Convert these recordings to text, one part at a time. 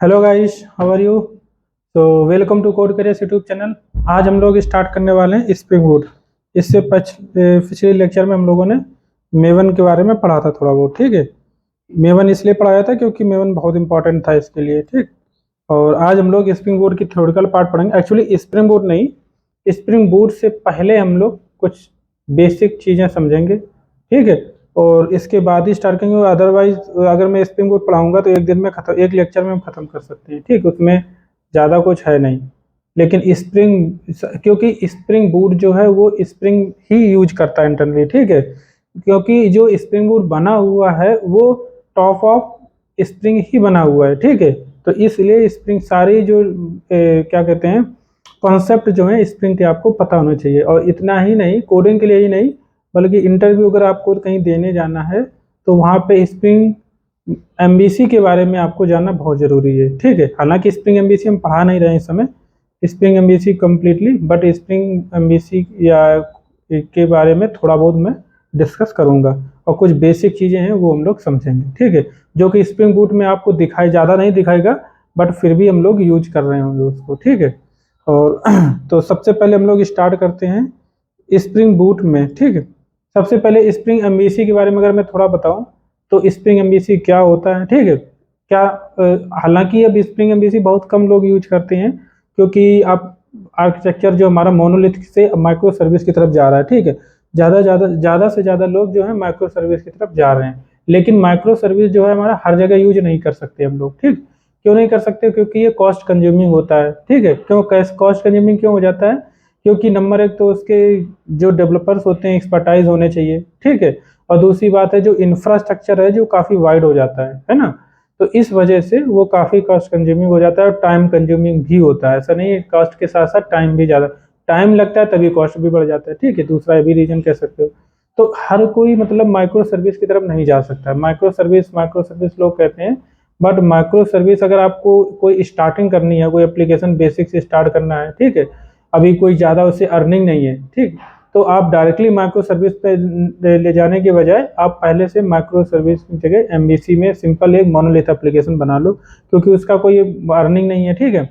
Hello guys, how are you. तो welcome to code careers YouTube channel. आज हम लोग स्टार्ट करने वाले हैं स्प्रिंग बूट। इससे पिछले लेक्चर में हम लोगों ने मेवन के बारे में पढ़ा था थोड़ा बहुत। ठीक है, मेवन इसलिए पढ़ाया था क्योंकि मेवन बहुत इंपॉर्टेंट था इसके लिए। ठीक, और आज हम लोग स्प्रिंग बूट की थ्योरेटिकल पार्ट पढ़ेंगे। एक्चुअली स्प्रिंग बूट नहीं, स्प्रिंग बूट से पहले हम लोग कुछ बेसिक चीज़ें समझेंगे। ठीक है, और इसके बाद ही स्टार्ट करेंगे। अदरवाइज अगर मैं स्प्रिंग बूट पढ़ाऊंगा तो एक दिन में खत्म, एक लेक्चर में हम खत्म कर सकते हैं। ठीक, उसमें ज़्यादा कुछ है नहीं। लेकिन क्योंकि स्प्रिंग बूट जो है वो स्प्रिंग ही यूज करता है इंटरनली। ठीक है, क्योंकि जो स्प्रिंग बूट बना हुआ है वो टॉप ऑफ स्प्रिंग ही बना हुआ है। ठीक है, तो इसलिए स्प्रिंग सारी जो क्या कहते हैं कॉन्सेप्ट जो है स्प्रिंग के आपको पता होना चाहिए। और इतना ही नहीं, कोडिंग के लिए ही नहीं बल्कि इंटरव्यू अगर आपको कहीं देने जाना है तो वहाँ पे स्प्रिंग एमबीसी के बारे में आपको जानना बहुत ज़रूरी है। ठीक है, हालांकि स्प्रिंग एमबीसी हम पढ़ा नहीं रहे हैं इस समय, spring MBC completely, but spring MBC या के बारे में थोड़ा बहुत मैं डिस्कस करूंगा और कुछ बेसिक चीज़ें हैं वो हम लोग समझेंगे। ठीक है, जो कि स्प्रिंग बूट में आपको दिखाई ज़्यादा नहीं दिखाएगा, बट फिर भी हम लोग यूज कर रहे होंगे उसको। ठीक है, और तो सबसे पहले हम लोग स्टार्ट करते हैं स्प्रिंग बूट में। ठीक है, सबसे पहले स्प्रिंग एमबीसी के बारे में अगर मैं थोड़ा बताऊं तो स्प्रिंग एमबीसी क्या होता है। ठीक है, क्या हालांकि अब स्प्रिंग एमबीसी बहुत कम लोग यूज करते हैं क्योंकि अब आर्किटेक्चर जो हमारा मोनोलिथ से माइक्रो सर्विस की तरफ जा रहा है। ठीक है, ज़्यादा से ज़्यादा लोग जो है माइक्रो सर्विस की तरफ जा रहे हैं। लेकिन माइक्रो सर्विस जो है हमारा हर जगह यूज नहीं कर सकते हम लोग। ठीक, क्यों नहीं कर सकते? क्योंकि ये कॉस्ट कंज्यूमिंग होता है। ठीक है, क्यों कॉस्ट कंज्यूमिंग क्यों हो जाता है? क्योंकि नंबर एक तो उसके जो डेवलपर्स होते हैं एक्सपर्टाइज होने चाहिए। ठीक है, और दूसरी बात है जो इंफ्रास्ट्रक्चर है जो काफ़ी वाइड हो जाता है ना। तो इस वजह से वो काफ़ी कॉस्ट कंज्यूमिंग हो जाता है और टाइम कंज्यूमिंग भी होता है। ऐसा नहीं है, कॉस्ट के साथ साथ टाइम भी ज़्यादा टाइम लगता है तभी कॉस्ट भी बढ़ जाता है। ठीक है, दूसरा भी रीजन कह सकते हो। तो हर कोई मतलब माइक्रो सर्विस की तरफ नहीं जा सकता है। माइक्रो सर्विस लोग कहते हैं, बट माइक्रो सर्विस अगर आपको कोई स्टार्टिंग करनी है, कोई एप्लीकेशन बेसिक से स्टार्ट करना है, ठीक है, अभी कोई ज़्यादा उससे अर्निंग नहीं है, ठीक, तो आप डायरेक्टली माइक्रो सर्विस पे ले जाने के बजाय आप पहले से माइक्रो सर्विस की जगह एमबीसी में सिंपल एक मोनोलिथ एप्लीकेशन बना लो, क्योंकि उसका कोई अर्निंग नहीं है। ठीक है,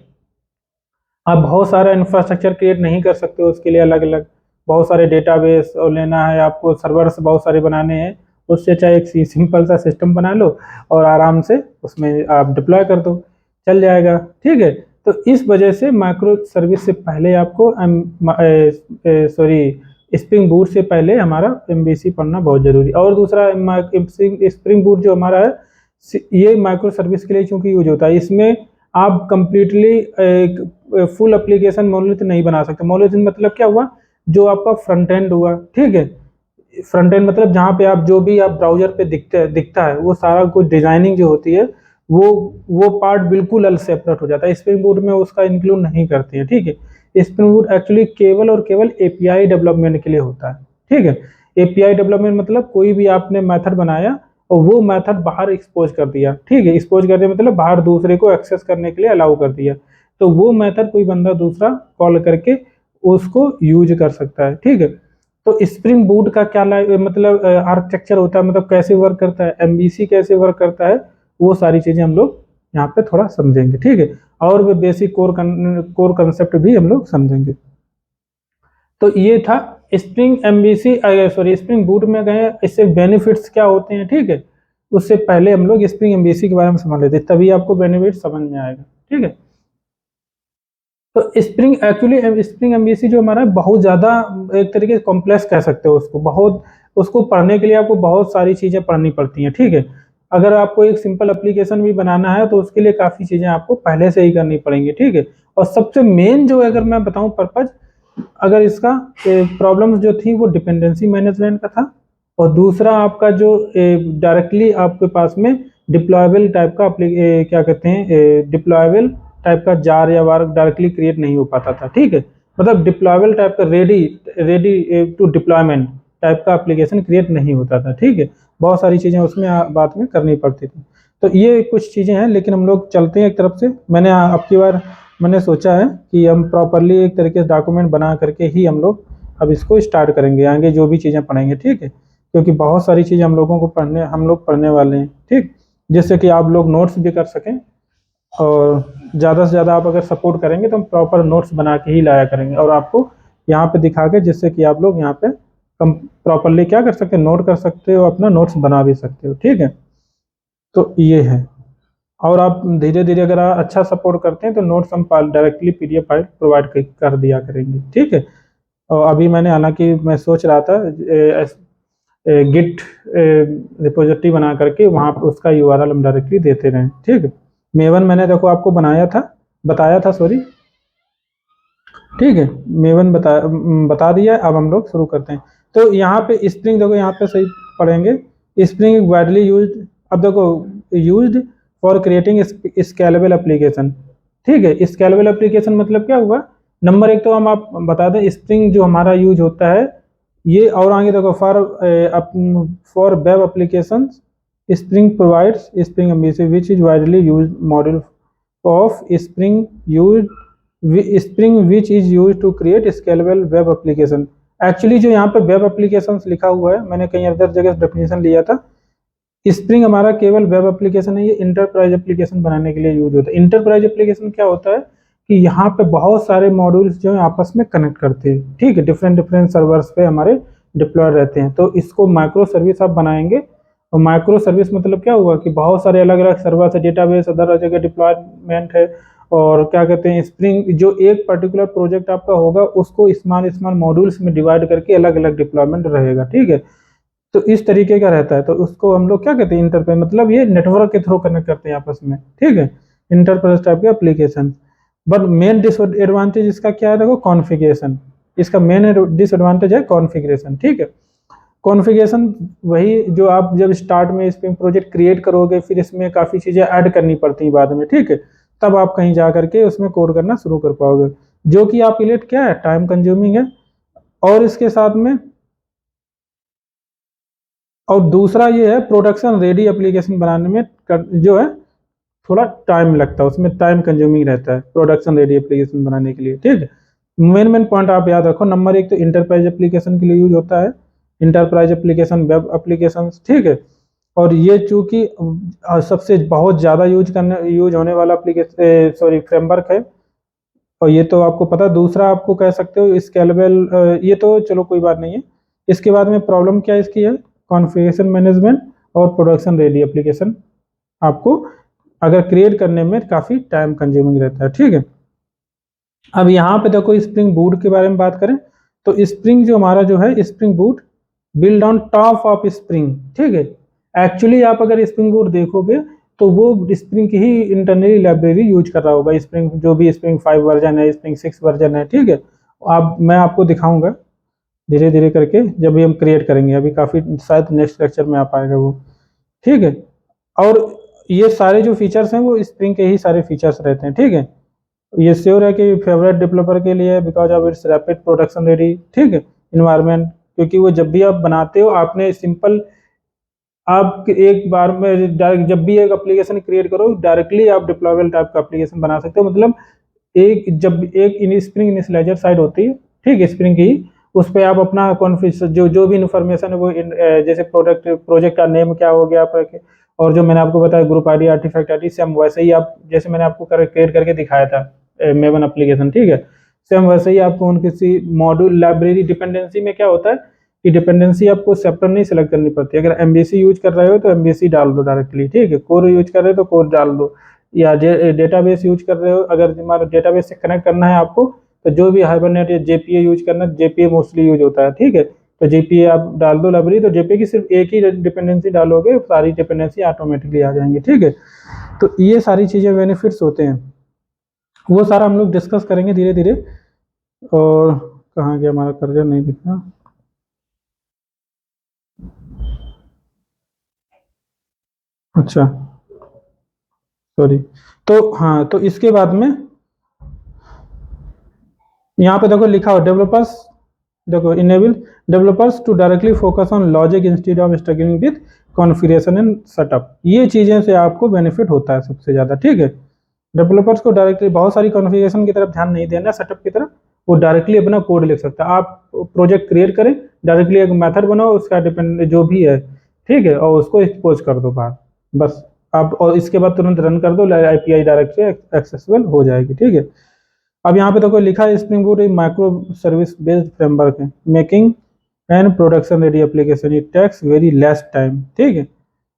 आप बहुत सारा इंफ्रास्ट्रक्चर क्रिएट नहीं कर सकते हो, उसके लिए अलग अलग बहुत सारे डेटाबेस और लेना है आपको, सर्वर्स बहुत सारे बनाने हैं। उससे चाहे एक सिंपल सा सिस्टम बना लो और आराम से उसमें आप डिप्लॉय कर दो, चल जाएगा। ठीक है, तो इस वजह से माइक्रो सर्विस से पहले आपको स्प्रिंग बूट से पहले हमारा एमबीसी पढ़ना बहुत जरूरी। और दूसरा स्प्रिंग बूट जो हमारा है ये माइक्रो सर्विस के लिए चूंकि यूज होता है, इसमें आप कंप्लीटली फुल एप्लीकेशन मोनोलिथ नहीं बना सकते। मोनोलिथ मतलब क्या हुआ? जो आपका फ्रंट एंड हुआ। ठीक है, फ्रंट एंड मतलब जहाँ पे आप जो भी आप ब्राउजर पे दिखता है वो सारा कुछ डिजाइनिंग जो होती है वो वो पार्ट बिल्कुल अलग सेपरेट हो जाता है। स्प्रिंग बूट में उसका इंक्लूड नहीं करते हैं। ठीक है, स्प्रिंग बूट एक्चुअली केवल और केवल एपीआई डेवलपमेंट के लिए होता है। ठीक है, एपीआई डेवलपमेंट मतलब कोई भी आपने मेथड बनाया और वो मेथड बाहर एक्सपोज कर दिया। ठीक है, एक्सपोज कर दिया मतलब बाहर दूसरे को एक्सेस करने के लिए अलाउ कर दिया, तो वो मेथड कोई बंदा दूसरा कॉल करके उसको यूज कर सकता है। ठीक है, तो स्प्रिंग बूट का क्या मतलब आर्किटेक्चर होता है, मतलब कैसे वर्क करता है, एमबीसी कैसे वर्क करता है, वो सारी चीजें हम लोग यहाँ पे थोड़ा समझेंगे। ठीक है, और वो बेसिक कोर कंसेप्ट भी हम लोग समझेंगे। तो ये था स्प्रिंग बूट में गए, इससे बेनिफिट्स क्या होते हैं। ठीक है, उससे पहले हम लोग स्प्रिंग एमबीसी के बारे में समझ लेते हैं, तभी आपको बेनिफिट समझ में आएगा। ठीक है, तो स्प्रिंग एमबीसी जो हमारा बहुत ज़्यादा एक तरीके से कॉम्प्लेक्स कह सकते हो उसको। बहुत उसको पढ़ने के लिए आपको बहुत सारी चीज़ें पढ़नी पड़ती हैं। ठीक है, अगर आपको एक सिंपल एप्लीकेशन भी बनाना है तो उसके लिए काफ़ी चीज़ें आपको पहले से ही करनी पड़ेंगी। ठीक है, और सबसे मेन जो अगर मैं बताऊं पर्पज, अगर इसका प्रॉब्लम्स जो थी वो डिपेंडेंसी मैनेजमेंट का था, और दूसरा आपका जो डायरेक्टली आपके पास में डिप्लॉयबल टाइप का क्या कहते हैं डिप्लॉयबल टाइप का जार या वार डायरेक्टली क्रिएट नहीं हो पाता था। ठीक है, मतलब डिप्लॉयबल टाइप का रेडी टू डिप्लॉयमेंट टाइप का एप्लीकेशन क्रिएट नहीं होता था। ठीक है, बहुत सारी चीज़ें उसमें बाद में करनी पड़ती थी। तो ये कुछ चीज़ें हैं, लेकिन हम लोग चलते हैं एक तरफ से। मैंने सोचा है कि हम प्रॉपरली एक तरीके से डॉक्यूमेंट बना करके ही हम लोग अब इसको स्टार्ट करेंगे, आगे जो भी चीज़ें पढ़ेंगे। ठीक है, क्योंकि बहुत सारी चीज़ें हम लोग पढ़ने वाले हैं। ठीक, जिससे कि आप लोग नोट्स भी कर सकें और ज़्यादा से ज़्यादा आप अगर सपोर्ट करेंगे तो हम प्रॉपर नोट्स बना के ही लाया करेंगे और आपको यहाँ पे दिखा के, जिससे कि आप लोग यहाँ पे कम प्रॉपरली क्या कर सकते हैं, नोट कर सकते हो, अपना नोट्स बना भी सकते हो। ठीक है, तो ये है। और आप धीरे धीरे अगर आप अच्छा सपोर्ट करते हैं तो नोट्स हम डायरेक्टली PDF फाइल प्रोवाइड कर दिया करेंगे। ठीक है, और अभी मैंने, हालांकि मैं सोच रहा था गिट रिपोजिटरी बना करके वहाँ पर उसका URL हम डायरेक्टली देते रहें। ठीक है, मेवन मैंने देखो आपको बताया था सॉरी। ठीक है, मेवन बता दिया। अब हम लोग शुरू करते हैं। तो यहाँ पे स्प्रिंग देखो, यहाँ पे सही पढ़ेंगे। स्प्रिंग वाइडली यूज्ड, अब देखो, used for creating scalable application. ठीक है, स्केलेबल एप्लीकेशन मतलब क्या हुआ, नंबर एक तो हम आप बता दें, स्प्रिंग जो हमारा यूज होता है ये, और आगे देखो for web application Spring provides Spring MVC which is widely use module of Spring which is use to create scalable web application. Actually जो यहाँ पे वेब एप्लीकेशन लिखा हुआ है, मैंने कहीं अदर जगह डेफिनेशन लिया था। स्प्रिंग हमारा केवल वेब एप्लीकेशन है, ये इंटरप्राइज एप्लीकेशन बनाने के लिए यूज होता है। इंटरप्राइज एप्लीकेशन क्या होता है कि यहाँ पे बहुत सारे मॉड्यूल्स जो है आपस में कनेक्ट करते हैं। ठीक है, डिफरेंट डिफरेंट सर्वर्स पे हमारे डिप्लॉय रहते हैं, तो इसको माइक्रो सर्विस आप बनाएंगे। और माइक्रो सर्विस मतलब क्या हुआ कि बहुत सारे अलग अलग सर्वर्स है, डेटाबेस अदर जगह डिप्लॉयमेंट है, और क्या कहते हैं, स्प्रिंग जो एक पर्टिकुलर प्रोजेक्ट आपका होगा उसको स्मॉल स्मॉल मॉड्यूल्स में डिवाइड करके अलग अलग डिप्लॉयमेंट रहेगा। ठीक है, तो इस तरीके का रहता है, तो उसको हम लोग क्या कहते हैं, इंटरप्राइज, मतलब ये नेटवर्क के थ्रू कनेक्ट करते हैं आपस में। ठीक है, इंटरप्राइज टाइप के एप्लीकेशन। बट मेन डिसएडवांटेज इसका क्या है, देखो, कॉन्फ़िगरेशन। इसका मेन डिसएडवांटेज है कॉन्फ़िगरेशन। ठीक है, कॉन्फ़िगरेशन वही जो आप जब स्टार्ट में स्प्रिंग प्रोजेक्ट क्रिएट करोगे, फिर इसमें काफ़ी चीज़ें ऐड करनी पड़ती हैं बाद में। ठीक है, तब आप कहीं जा करके उसमें कोड करना शुरू कर पाओगे, जो कि आपके लिए क्या है, टाइम कंज्यूमिंग है। और इसके साथ में, और दूसरा ये है, प्रोडक्शन रेडी एप्लीकेशन बनाने में जो है थोड़ा टाइम लगता है, उसमें टाइम कंज्यूमिंग रहता है प्रोडक्शन रेडी एप्लीकेशन बनाने के लिए। ठीक है, मेन मेन पॉइंट आप याद रखो। नंबर एक तो इंटरप्राइज एप्लीकेशन के लिए यूज होता है, इंटरप्राइज एप्लीकेशन, वेब एप्लीकेशन। ठीक है, और ये चूंकि सबसे बहुत ज़्यादा यूज होने वाला एप्लीकेशन सॉरी फ्रेमवर्क है, और ये तो आपको पता। दूसरा आपको कह सकते हो स्केलेबल, ये तो चलो कोई बात नहीं है। इसके बाद में प्रॉब्लम क्या इसकी है, कॉन्फ़िगरेशन मैनेजमेंट और प्रोडक्शन रेडी एप्लीकेशन आपको अगर क्रिएट करने में काफ़ी टाइम कंज्यूमिंग रहता है। ठीक है, अब यहाँ पे देखो स्प्रिंग बूट के बारे में बात करें तो स्प्रिंग जो हमारा जो है, Spring boot build on top of spring. ठीक है, एक्चुअली आप अगर स्प्रिंग बूट देखोगे तो वो स्प्रिंग की ही इंटरनली लाइब्रेरी यूज कर रहा होगा, स्प्रिंग जो भी स्प्रिंग 5 वर्जन है, स्प्रिंग 6 वर्जन है। ठीक है, मैं आपको दिखाऊंगा धीरे धीरे करके जब भी हम क्रिएट करेंगे, अभी काफ़ी शायद नेक्स्ट लेक्चर में आ पाएगा वो। ठीक है, और ये सारे जो फीचर्स हैं वो स्प्रिंग के ही सारे फीचर्स रहते हैं। ठीक है, ये श्योर है कि फेवरेट डेवलपर के लिए, because of its rapid production ready. ठीक है, इन्वायरमेंट, क्योंकि वो जब भी आप बनाते हो, आपने सिंपल, आप एक बार में डायरेक्ट जब भी एक एप्लीकेशन क्रिएट करो, डायरेक्टली आप डिप्लॉयबल टाइप का एप्लीकेशन बना सकते हो। मतलब जब एक स्प्रिंग इनिशियलाइजर साइड होती है, ठीक है, स्प्रिंग की, उस पर आप अपना कॉन्फ़िगर जो जो भी इन्फॉर्मेशन है वो जैसे प्रोजेक्ट का नेम क्या हो गया आपका, और जो मैंने आपको बताया group ID, artifact ID, same वैसे ही आप, जैसे मैंने आपको क्रिएट करके दिखाया था मेवन एप्लीकेशन। ठीक है, सेम वैसे ही आपको उन किसी मॉड्यूल लाइब्रेरी डिपेंडेंसी में क्या होता है कि डिपेंडेंसी आपको सेपरेट नहीं सेलेक्ट करनी पड़ती। अगर एमबीसी यूज कर रहे हो तो एमबीसी डाल दो डायरेक्टली। ठीक है, कोर यूज कर रहे हो तो कोर डाल दो, या डेटाबेस यूज कर रहे हो, अगर हमारा डेटाबेस से कनेक्ट करना है आपको, तो जो भी हाइबरनेट या जेपीए यूज करना, जेपीए मोस्टली यूज होता है। ठीक है, तो जेपीए आप डाल दो लाइब्रेरी, तो जेपीए की सिर्फ एक ही डिपेंडेंसी डालोगे, सारी डिपेंडेंसी ऑटोमेटिकली आ जाएंगी। ठीक है, तो ये सारी चीज़ें बेनिफिट्स होते हैं, वो सारा हम लोग डिस्कस करेंगे धीरे धीरे। और कहाँ गया हमारा कर्जर, नहीं दिख रहा। अच्छा, सॉरी। तो हाँ, तो इसके बाद में यहाँ पे देखो लिखा हो डेवलपर्स, देखो enable developers to directly focus on logic instead of struggling with configuration and setup. ये चीज़ें से आपको बेनिफिट होता है सबसे ज़्यादा। ठीक है, डेवलपर्स को डायरेक्टली बहुत सारी कॉन्फ़िगरेशन की तरफ ध्यान नहीं देना, सेटअप की तरफ, वो डायरेक्टली अपना कोड लिख सकता है। आप प्रोजेक्ट क्रिएट करें, डायरेक्टली एक मेथड बनाओ, उसका डिपेंड जो भी है, ठीक है, और उसको एक्सपोज कर दो बाहर, बस आप और इसके बाद तुरंत रन कर दो, API डायरेक्ट से एक्सेसिबल हो जाएगी। ठीक है, अब यहाँ पे देखो लिखा है स्प्रिंग बूट एक माइक्रो सर्विस बेस्ड फ्रेमवर्क है, making and production ready application, it takes very less time. ठीक है,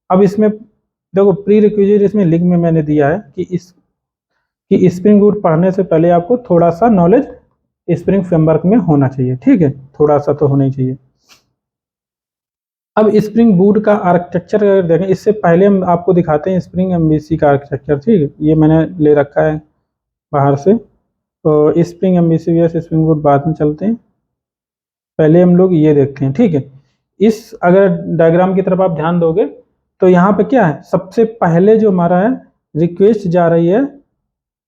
अब इसमें देखो प्री रिक्विजिट इसमें लिंक में मैंने दिया है कि स्प्रिंग बूट पढ़ने से पहले आपको थोड़ा सा नॉलेज स्प्रिंग फ्रेमवर्क में होना चाहिए। ठीक है, थोड़ा सा तो होना ही चाहिए। अब स्प्रिंग बूट का आर्किटेक्चर अगर देखें, इससे पहले हम आपको दिखाते हैं स्प्रिंग MVC का आर्किटेक्चर। ठीक है, ये मैंने ले रखा है बाहर से, तो स्प्रिंग MVC या स्प्रिंग बूट बाद में चलते हैं, पहले हम लोग ये देखते हैं। ठीक है, इस अगर डायग्राम की तरफ आप ध्यान दोगे तो यहाँ पे क्या है, सबसे पहले जो हमारा है रिक्वेस्ट जा रही है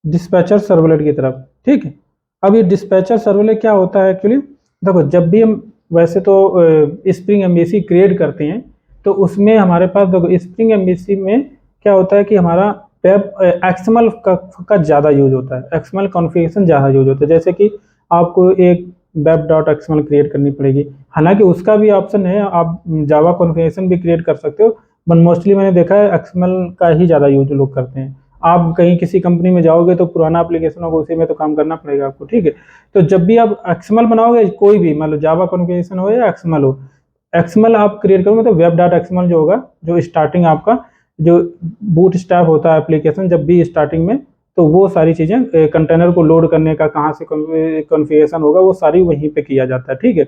डिस्पैचर सर्वलेट की तरफ। ठीक है, अब ये डिस्पैचर सर्वलेट क्या होता है एक्चुअली, देखो जब भी हम वैसे तो स्प्रिंग MVC क्रिएट करते हैं तो उसमें हमारे पास देखो स्प्रिंग MVC में क्या होता है कि हमारा वेब XML का ज़्यादा यूज होता है, XML कॉन्फ़िगरेशन ज़्यादा यूज होता है। जैसे कि आपको एक web.xml क्रिएट करनी पड़ेगी, हालांकि उसका भी ऑप्शन है, आप जावा कॉन्फ़िगरेशन भी क्रिएट कर सकते हो, बट मोस्टली मैंने देखा है XML का ही ज़्यादा यूज लोग करते हैं। आप कहीं किसी कंपनी में जाओगे तो पुराना एप्लीकेशन होगा, उसी में तो काम करना पड़ेगा आपको। ठीक है, तो जब भी आप XML बनाओगे, कोई भी मतलब जावा कॉन्फ़िगरेशन हो या XML हो, XML आप क्रिएट करोगे तो web.xml जो होगा, जो स्टार्टिंग आपका जो बूटस्ट्रैप होता है एप्लीकेशन जब भी स्टार्टिंग में, तो वो सारी चीज़ें कंटेनर को लोड करने का कहाँ से कॉन्फ़िगरेशन होगा वो सारी वहीं पे किया जाता है। ठीक है,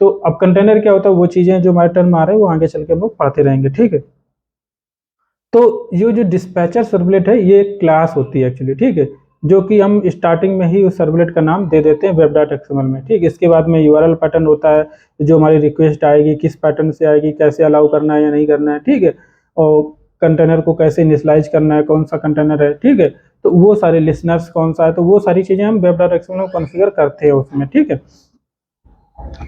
तो अब कंटेनर क्या होता है, वो चीज़ें जो हमारे टर्म आ रहे हैं वो आगे चल के हम लोग पढ़ते रहेंगे। ठीक है, तो ये जो डिस्पैचर सर्वलेट है ये एक क्लास होती है एक्चुअली। ठीक है, जो कि हम स्टार्टिंग में ही उस सर्वलेट का नाम दे देते हैं web.xml में। ठीक, इसके बाद में URL पैटर्न होता है, जो हमारी रिक्वेस्ट आएगी किस पैटर्न से आएगी, कैसे अलाउ करना है या नहीं करना है। ठीक है, और कंटेनर को कैसे इनिशियलाइज करना है, कौन सा कंटेनर है। ठीक है, तो वो सारे लिसनर्स कौन सा है, तो वो सारी चीज़ें हम web.xml में कॉन्फ़िगर करते हैं उसमें। ठीक है,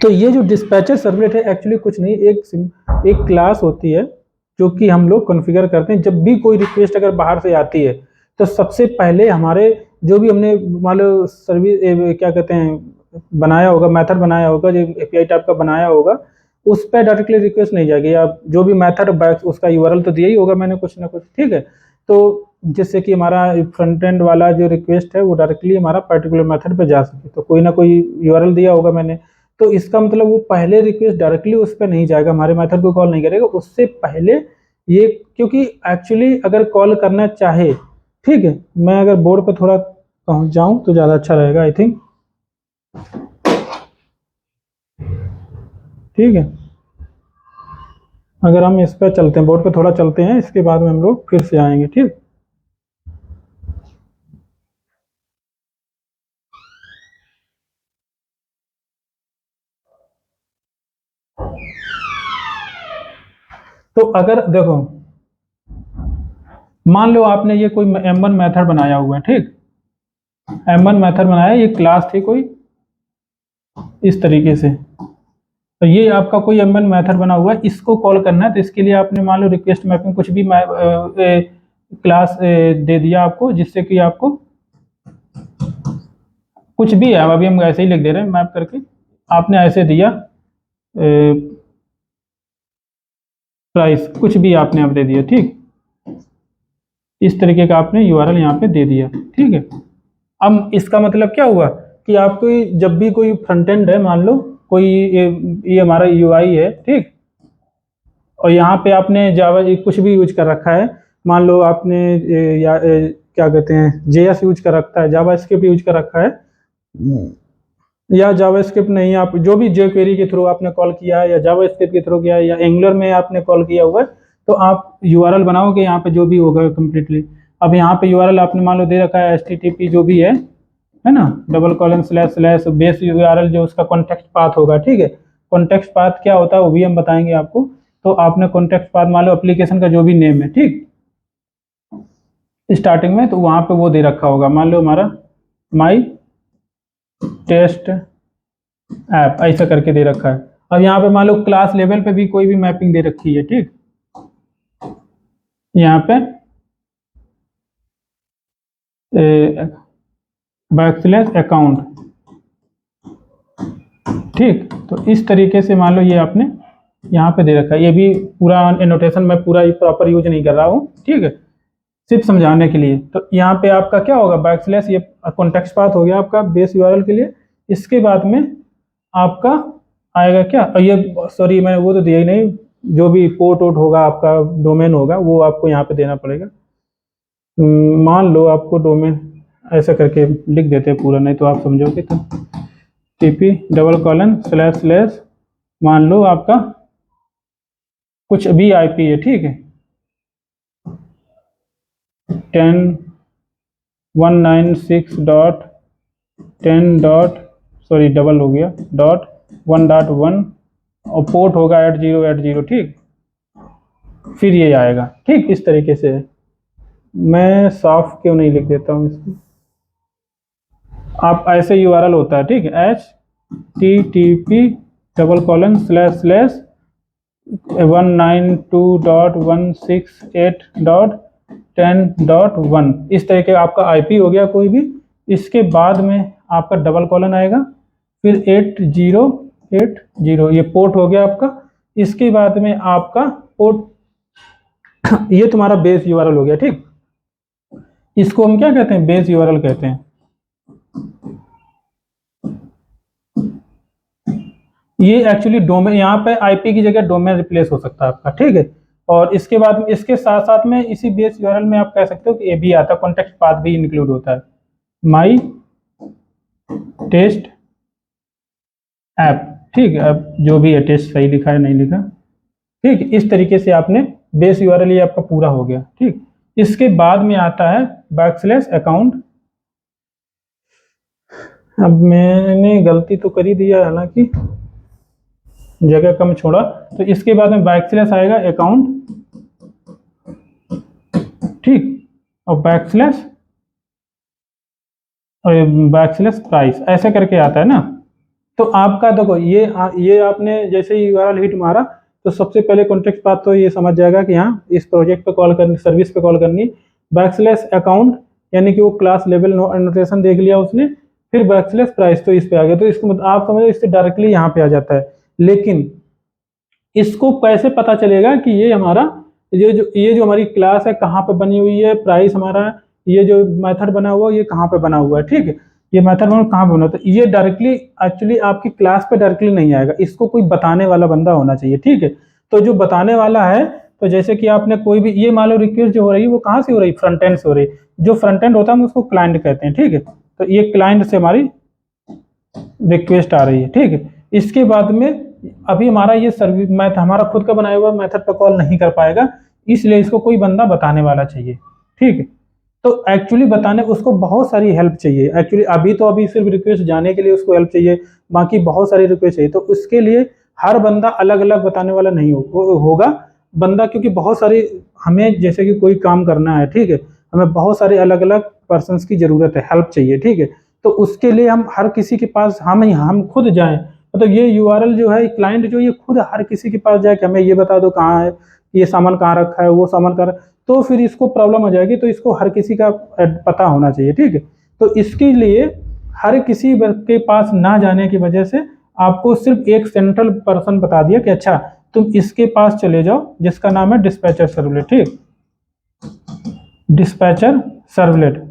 तो ये जो डिस्पैचर सर्वलेट है एक्चुअली कुछ नहीं, एक क्लास होती है जो कि हम लोग कॉन्फ़िगर करते हैं। जब भी कोई रिक्वेस्ट अगर बाहर से आती है तो सबसे पहले हमारे जो भी हमने मान लो सर्विस क्या कहते हैं बनाया होगा, मेथड बनाया होगा, जो API टाइप का बनाया होगा, उस पर डायरेक्टली रिक्वेस्ट नहीं जाएगी। आप जो भी मेथड उसका URL तो दिया ही होगा मैंने कुछ ना कुछ। ठीक है, तो जिससे कि हमारा फ्रंट एंड वाला जो रिक्वेस्ट है वो डायरेक्टली हमारा पर्टिकुलर मेथड पे जा सके, तो कोई ना कोई URL दिया होगा मैंने, तो इसका मतलब वो पहले रिक्वेस्ट डायरेक्टली उस पर नहीं जाएगा, हमारे मेथड को कॉल नहीं करेगा, उससे पहले ये, क्योंकि एक्चुअली अगर कॉल करना चाहे, ठीक है, मैं अगर बोर्ड पे थोड़ा पहुंच जाऊं तो ज़्यादा अच्छा रहेगा आई थिंक। ठीक है, अगर हम इस पर चलते हैं, बोर्ड पे थोड़ा चलते हैं, इसके बाद में हम लोग फिर से आएंगे। ठीक, तो अगर देखो मान लो आपने ये कोई M1 मेथड बनाया हुआ है। ठीक, M1 मेथड बनाया, ये क्लास थी कोई इस तरीके से, तो ये आपका कोई M1 मेथड बना हुआ है, इसको कॉल करना है, तो इसके लिए आपने मान लो रिक्वेस्ट मैपिंग कुछ भी क्लास दे दिया आपको, जिससे कि आपको कुछ भी है, अभी हम ऐसे ही लिख दे रहे हैं मैप करके, आपने ऐसे दिया प्राइस, कुछ भी आपने अब दे दिया। ठीक, इस तरीके का आपने URL यहाँ पे दे दिया। ठीक है, अब इसका मतलब क्या हुआ कि आपको जब भी कोई फ्रंट एंड है, मान लो कोई ये हमारा UI है। ठीक, और यहाँ पे आपने जावा कुछ भी यूज कर रखा है, मान लो आपने क्या कहते हैं JS यूज कर रखा है, जावा स्क्रिप्ट यूज कर रखा है, या जावा स्क्रिप्ट नहीं, आप जो भी jQuery के थ्रू आपने कॉल किया है, या जावा स्क्रिप्ट के थ्रू किया है, या एंगुलर में आपने कॉल किया हुआ है, तो आप URL बनाओगे यहाँ पे जो भी होगा कम्प्लीटली। अब यहाँ पे URL आपने मान लो दे रखा है HTTP जो भी है ना, :// बेस URL जो उसका कॉन्टेक्स्ट पाथ होगा। ठीक है, कॉन्टेक्स्ट पाथ क्या होता है वो भी हम बताएंगे आपको। तो आपने कॉन्टेक्स्ट पाथ मान लो एप्लीकेशन का जो भी नेम है, ठीक, स्टार्टिंग में, तो वहाँ पे वो दे रखा होगा, मान लो हमारा माई टेस्ट ऐप ऐसा करके दे रखा है। अब यहाँ पे मान लो क्लास लेवल पे भी कोई भी मैपिंग दे रखी है। ठीक, यहाँ पे \account। ठीक, तो इस तरीके से मान लो ये आपने यहाँ पे दे रखा है, ये भी पूरा एनोटेशन मैं पूरा प्रॉपर यूज नहीं कर रहा हूँ। ठीक है, सिर्फ समझाने के लिए। तो यहाँ पे आपका क्या होगा, बैकस्लैश, ये कॉन्टेक्स्ट पाथ हो गया आपका बेस यूआरएल के लिए। इसके बाद में आपका आएगा क्या, ये सॉरी मैं वो तो दिया ही नहीं, जो भी पोर्ट वोट होगा आपका, डोमेन होगा, वो आपको यहाँ पे देना पड़ेगा। मान लो आपको डोमेन ऐसा करके लिख देते हैं पूरा, नहीं तो आप समझोगे तो TP:// मान लो आपका कुछ भी IP है, ठीक है, 10.196.10. सॉरी डबल हो गया, .1.1 और पोर्ट होगा 8080, ठीक। फिर ये आएगा, ठीक, इस तरीके से। मैं साफ क्यों नहीं लिख देता हूँ इसको, आप ऐसे यूआरएल होता है, ठीक है, http://192.168.10.1 इस तरह के आपका IP हो गया कोई भी। इसके बाद में आपका डबल कॉलन आएगा, फिर 8080 ये पोर्ट हो गया आपका। इसके बाद में आपका पोर्ट ये तुम्हारा बेस यूआरएल हो गया, ठीक। इसको हम क्या कहते हैं, बेस यूआरएल कहते हैं। ये एक्चुअली डोमेन, यहाँ पे IP की जगह डोमेन रिप्लेस हो सकता है आपका, ठीक है। और इसके बाद इसके साथ साथ में इसी बेस यूआरएल में आप कह सकते हो कि ये भी आता है, कॉन्टेक्स्ट पाथ भी इंक्लूड होता है, माई टेस्ट ऐप, ठीक है। अब जो भी है, टेस्ट सही लिखा है नहीं लिखा, ठीक। इस तरीके से आपने बेस यूआरएल ये आपका पूरा हो गया, ठीक। इसके बाद में आता है \account। अब मैंने गलती तो कर ही दिया, हालांकि जगह कम छोड़ा। तो इसके बाद में \, आएगा अकाउंट, ठीक, और \, प्राइस, ऐसे करके आता है ना। तो आपका देखो ये आपने जैसे ही यूआरएल हिट मारा तो सबसे पहले कॉन्टेक्स्ट पाथ तो ये समझ जाएगा कि हाँ इस प्रोजेक्ट पे कॉल करनी, सर्विस पे कॉल करनी। \account यानी कि वो क्लास लेवल नोटेशन देख लिया उसने, फिर \प्राइस तो इस पे आ गया। तो इसको आप समझो इससे डायरेक्टली यहाँ पे आ जाता है। लेकिन इसको कैसे पता चलेगा कि ये हमारा ये जो हमारी क्लास है कहाँ पे बनी हुई है, प्राइस हमारा ये जो मेथड बना हुआ है ये कहाँ पे बना हुआ है, ठीक है, ये मेथड कहाँ पे बना होता है। ये डायरेक्टली एक्चुअली आपकी क्लास पे डायरेक्टली नहीं आएगा, इसको कोई बताने वाला बंदा होना चाहिए, ठीक है। तो जो बताने वाला है, तो जैसे कि आपने कोई भी, ये मान लो रिक्वेस्ट जो हो रही है वो कहाँ से हो रही है, फ्रंट एंड से हो रही है। जो फ्रंट एंड होता है हम उसको क्लाइंट कहते हैं, ठीक है। तो ये क्लाइंट से हमारी रिक्वेस्ट आ रही है, ठीक है। इसके बाद में अभी हमारा ये सर्विस मैथ हमारा खुद का बनाया हुआ मेथड पर कॉल नहीं कर पाएगा, इसलिए इसको कोई बंदा बताने वाला चाहिए, ठीक है। तो एक्चुअली बताने उसको बहुत सारी हेल्प चाहिए एक्चुअली, अभी सिर्फ रिक्वेस्ट जाने के लिए उसको हेल्प चाहिए, बाकी बहुत सारी रिक्वेस्ट चाहिए। तो उसके लिए हर बंदा अलग अलग बताने वाला नहीं होगा बंदा, क्योंकि बहुत सारी हमें जैसे कि कोई काम करना है, ठीक है, हमें बहुत सारे अलग अलग पर्सन्स की जरूरत है, हेल्प चाहिए, ठीक है। तो उसके लिए हम हर किसी के पास हम खुद जाएं, मतलब ये यूआरएल जो है क्लाइंट जो ये खुद हर किसी के पास जाए कि हमें ये बता दो कहाँ है, ये सामान कहाँ रखा है, वो सामान कहाँ, तो फिर इसको प्रॉब्लम हो जाएगी। तो इसको हर किसी का पता होना चाहिए, ठीक है। तो इसके लिए हर किसी के पास ना जाने की वजह से आपको सिर्फ एक सेंट्रल पर्सन बता दिया कि अच्छा तुम इसके पास चले जाओ, जिसका नाम है डिस्पैचर सर्वलेट, ठीक, डिस्पैचर सर्वलेट।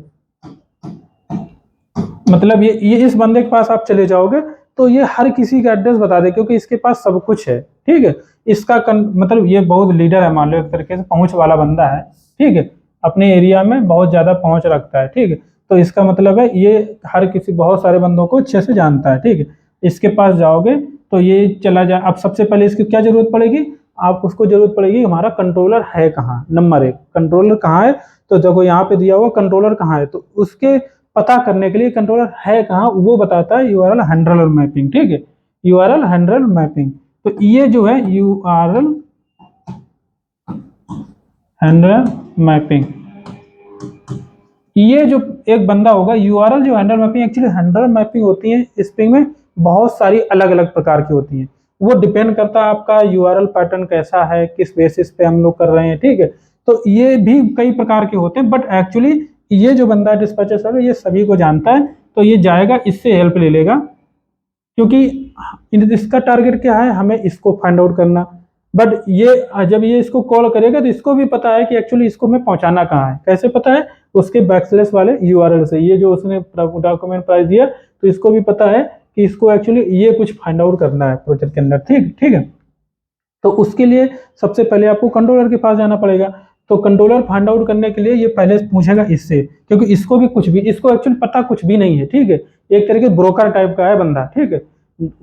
मतलब ये इस बंदे के पास आप चले जाओगे तो ये हर किसी का एड्रेस बता दे, क्योंकि इसके पास सब कुछ है, ठीक है। इसका मतलब ये बहुत लीडर है, मान लो एक तरीके से पहुंच वाला बंदा है, ठीक है, अपने एरिया में बहुत ज्यादा पहुंच रखता है, ठीक है। तो इसका मतलब है ये हर किसी बहुत सारे बंदों को अच्छे से जानता है, ठीक है। इसके पास जाओगे तो ये चला जाए। अब सबसे पहले इसकी क्या जरूरत पड़ेगी, आप उसको जरूरत पड़ेगी हमारा कंट्रोलर है कहाँ, नंबर 1 कंट्रोलर कहाँ है। तो देखो यहाँ पे दिया हुआ कंट्रोलर कहाँ है, तो उसके पता करने के लिए कंट्रोलर है कहाँ वो बताता है यूआरएल हैंडलर मैपिंग, ठीक है, यूआरएल हैंडलर मैपिंग। तो ये जो है यूआरएल हैंडलर मैपिंग, ये जो एक बंदा होगा यूआरएल जो handler mapping, actually handler mapping होती है स्प्रिंग में बहुत सारी अलग अलग प्रकार की होती हैं, वो डिपेंड करता है आपका यूआरएल पैटर्न कैसा है, किस बेसिस पे हम लोग कर रहे हैं, ठीक है। तो ये भी कई प्रकार के होते हैं, बट एक्चुअली ये जो बंदा डिस्पैचर सर्वर ये सभी को जानता है, तो ये जाएगा इससे हेल्प ले लेगा, क्योंकि इसका टारगेट क्या है, हमें इसको फाइंड आउट करना, बट ये जब ये इसको कॉल करेगा तो इसको भी पता है कि एक्चुअली इसको मैं पहुंचाना कहाँ है। कैसे पता है? उसके बैकस्लैश वाले यूआरएल से। ये जो उसने डॉक्यूमेंट प्राइस दिया तो इसको भी पता है कि इसको एक्चुअली ये कुछ फाइंड आउट करना है प्रोजेक्ट के अंदर। ठीक ठीक है। तो उसके लिए सबसे पहले आपको कंट्रोलर के पास जाना पड़ेगा। तो कंट्रोलर फाइंड आउट करने के लिए ये पहले पूछेगा इससे, क्योंकि इसको भी कुछ भी, इसको एक्चुअली पता कुछ भी नहीं है। ठीक है, एक तरीके ब्रोकर टाइप का है बंदा। ठीक है,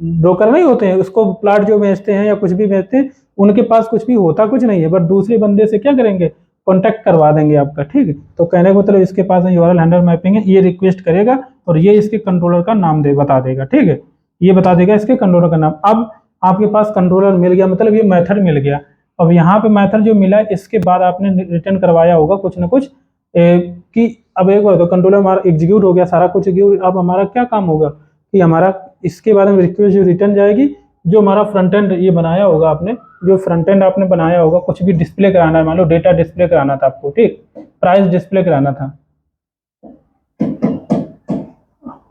ब्रोकर नहीं होते हैं, उसको प्लाट जो बेचते हैं या कुछ भी बेचते हैं, उनके पास कुछ भी होता कुछ नहीं है, बट दूसरे बंदे से क्या करेंगे, कॉन्टैक्ट करवा देंगे आपका। ठीक है, तो कहने का मतलब इसके पास यूआरएल हैंडलर मैपिंग है, ये रिक्वेस्ट करेगा और ये इसके कंट्रोलर का नाम बता देगा। ठीक है, ये बता देगा इसके कंट्रोलर का नाम। अब आपके पास कंट्रोलर मिल गया, मतलब ये मेथड मिल गया। अब यहाँ पे मेथड जो मिला है, इसके बाद आपने रिटर्न करवाया होगा कुछ ना कुछ कि अब एक बार तो कंट्रोलर हमारा एग्जीक्यूट हो गया, सारा कुछ एग्जीक्यूट। अब हमारा क्या काम होगा कि हमारा इसके बाद में रिक्वेस्ट जो रिटर्न जाएगी, जो हमारा फ्रंट एंड ये बनाया होगा आपने, जो फ्रंट एंड आपने बनाया होगा, कुछ भी डिस्प्ले कराना है, मान लो डेटा डिस्प्ले कराना था आपको, ठीक, प्राइस डिस्प्ले कराना था,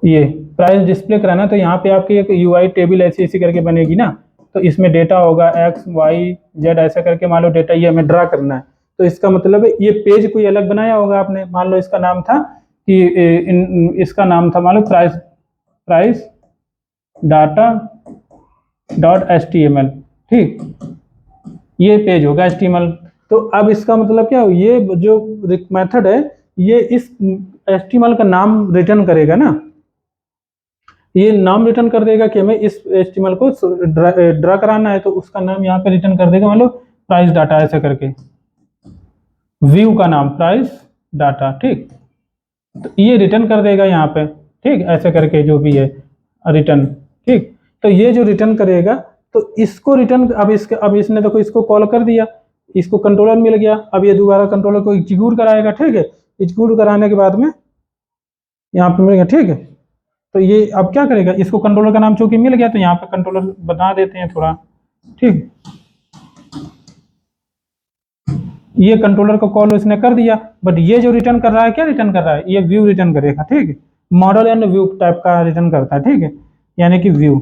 ये प्राइस डिस्प्ले कराना, तो यहाँ पे आपकी एक यूआई टेबल ऐसी करके बनेगी ना, तो इसमें डेटा होगा एक्स वाई जेड ऐसा करके, मान लो डेटा ये हमें ड्रा करना है। तो इसका मतलब है ये पेज कोई अलग बनाया होगा आपने, मान लो इसका नाम था कि इसका नाम था मान लो प्राइस डाटा डॉट HTML। ठीक, ये पेज होगा HTML। तो अब इसका मतलब क्या हो, ये जो मेथड है ये इस HTML का नाम रिटर्न करेगा ना, ये नाम रिटर्न कर देगा कि हमें इस HTML को ड्रा कराना है, तो उसका नाम यहाँ पे रिटर्न कर देगा, मान लो प्राइस डाटा ऐसे करके, व्यू का नाम प्राइस डाटा। ठीक, तो ये रिटर्न कर देगा यहाँ पे, ठीक, ऐसे करके जो भी है रिटर्न। ठीक, तो ये जो रिटर्न करेगा, तो इसको रिटर्न अब इसने देखो इसको कॉल कर दिया, इसको कंट्रोलर मिल गया। अब ये दोबारा कंट्रोलर को एग्जीक्यूट कराएगा। ठीक है, एग्जीक्यूट कराने के बाद में यहाँ पे मिल गया। ठीक है, तो ये अब क्या करेगा, इसको कंट्रोलर का नाम चूंकि मिल गया तो यहाँ पे कंट्रोलर बना देते हैं थोड़ा। ठीक, ये कंट्रोलर को कॉल इसने कर दिया, बट ये जो रिटर्न कर रहा है, क्या रिटर्न कर रहा है, ये व्यू रिटर्न करेगा। ठीक है, मॉडल एंड व्यू टाइप का रिटर्न करता है। ठीक है, यानी कि व्यू,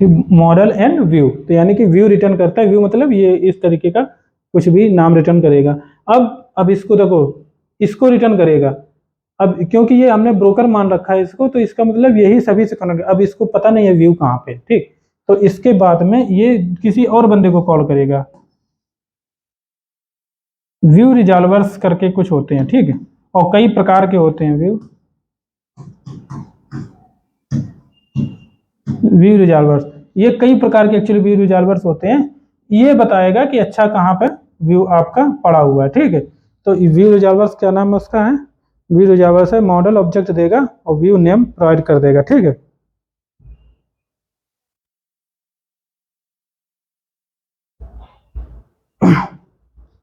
ठीक, मॉडल एंड व्यू, तो यानी कि व्यू रिटर्न करता है। व्यू मतलब ये इस तरीके का कुछ भी नाम रिटर्न करेगा। अब इसको देखो, इसको रिटर्न करेगा। अब क्योंकि ये हमने ब्रोकर मान रखा है इसको, तो इसका मतलब यही सभी से कनेक्ट। अब इसको पता नहीं है व्यू कहाँ पे। ठीक, तो इसके बाद में ये किसी और बंदे को कॉल करेगा, व्यू रिजॉल्वर्स करके कुछ होते हैं। ठीक है, और कई प्रकार के होते हैं व्यू रिजॉल्वर्स, ये कई प्रकार के एक्चुअली व्यू रिजॉल्वर्स होते हैं। ये बताएगा कि अच्छा कहाँ पे व्यू आपका पड़ा हुआ है। ठीक है, तो व्यू रिजॉल्वर्स क्या नाम है उसका है, व्यू रिजॉल्वर्स है, मॉडल ऑब्जेक्ट देगा और व्यू नेम प्रोवाइड कर देगा। ठीक है,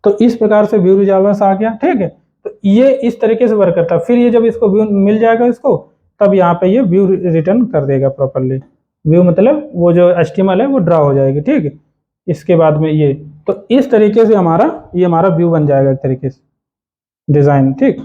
तो इस प्रकार से व्यू रिजॉल्वर्स आ गया। ठीक है, तो ये इस तरीके से वर्क करता है। फिर ये जब इसको व्यू मिल जाएगा इसको, तब यहाँ पे ये व्यू रिटर्न कर देगा प्रॉपरली। व्यू मतलब वो जो HTML है वो ड्रा हो जाएगी। ठीक है, इसके बाद में ये, तो इस तरीके से ये हमारा व्यू बन जाएगा एक तरीके से डिजाइन। ठीक,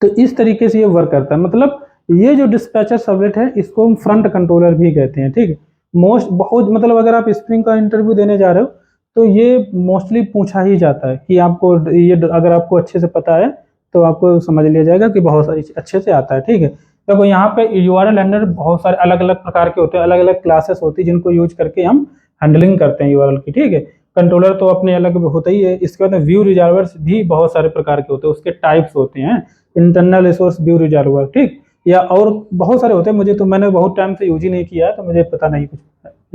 तो इस तरीके से ये वर्क करता है। मतलब ये जो डिस्पैचर सर्वलेट है इसको हम फ्रंट कंट्रोलर भी कहते हैं। ठीक है, बहुत मतलब अगर आप स्प्रिंग का इंटरव्यू देने जा रहे हो तो ये मोस्टली पूछा ही जाता है कि आपको ये, अगर आपको अच्छे से पता है तो आपको समझ लिया जाएगा कि बहुत सारी अच्छे से आता है। ठीक है, देखो यहाँ पे यूआरएल हैंडलर बहुत सारे अलग अलग प्रकार के होते हैं, अलग अलग क्लासेस होती है जिनको यूज करके हम हैंडलिंग करते हैं यूआरएल की। ठीक है, कंट्रोलर तो अपने अलग होता ही है। इसके बाद व्यू रिजॉल्वर्स भी बहुत सारे प्रकार के होते हैं, उसके टाइप्स होते हैं, इंटरनल रिसोर्स व्यू रिजॉल्वर, ठीक, या और बहुत सारे होते हैं। मुझे तो, मैंने बहुत टाइम से यूज ही नहीं किया है तो मुझे पता नहीं, कुछ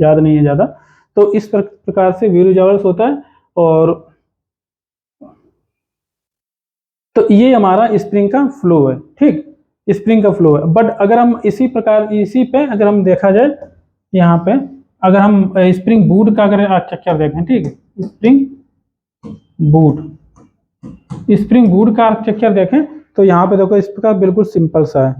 याद नहीं है ज़्यादा। तो इस प्रकार से व्यू रिजॉल्वर्स होता है। और तो ये हमारा स्प्रिंग का फ्लो है। ठीक, स्प्रिंग का फ्लो है। बट अगर हम इसी पे अगर हम देखा जाए, यहाँ पे अगर हम स्प्रिंग बूट का अगर आर्किटेक्चर देखें, ठीक है, स्प्रिंग बूट का आर्किटेक्चर देखें तो यहाँ पे देखो इस प्रकार बिल्कुल सिंपल सा है।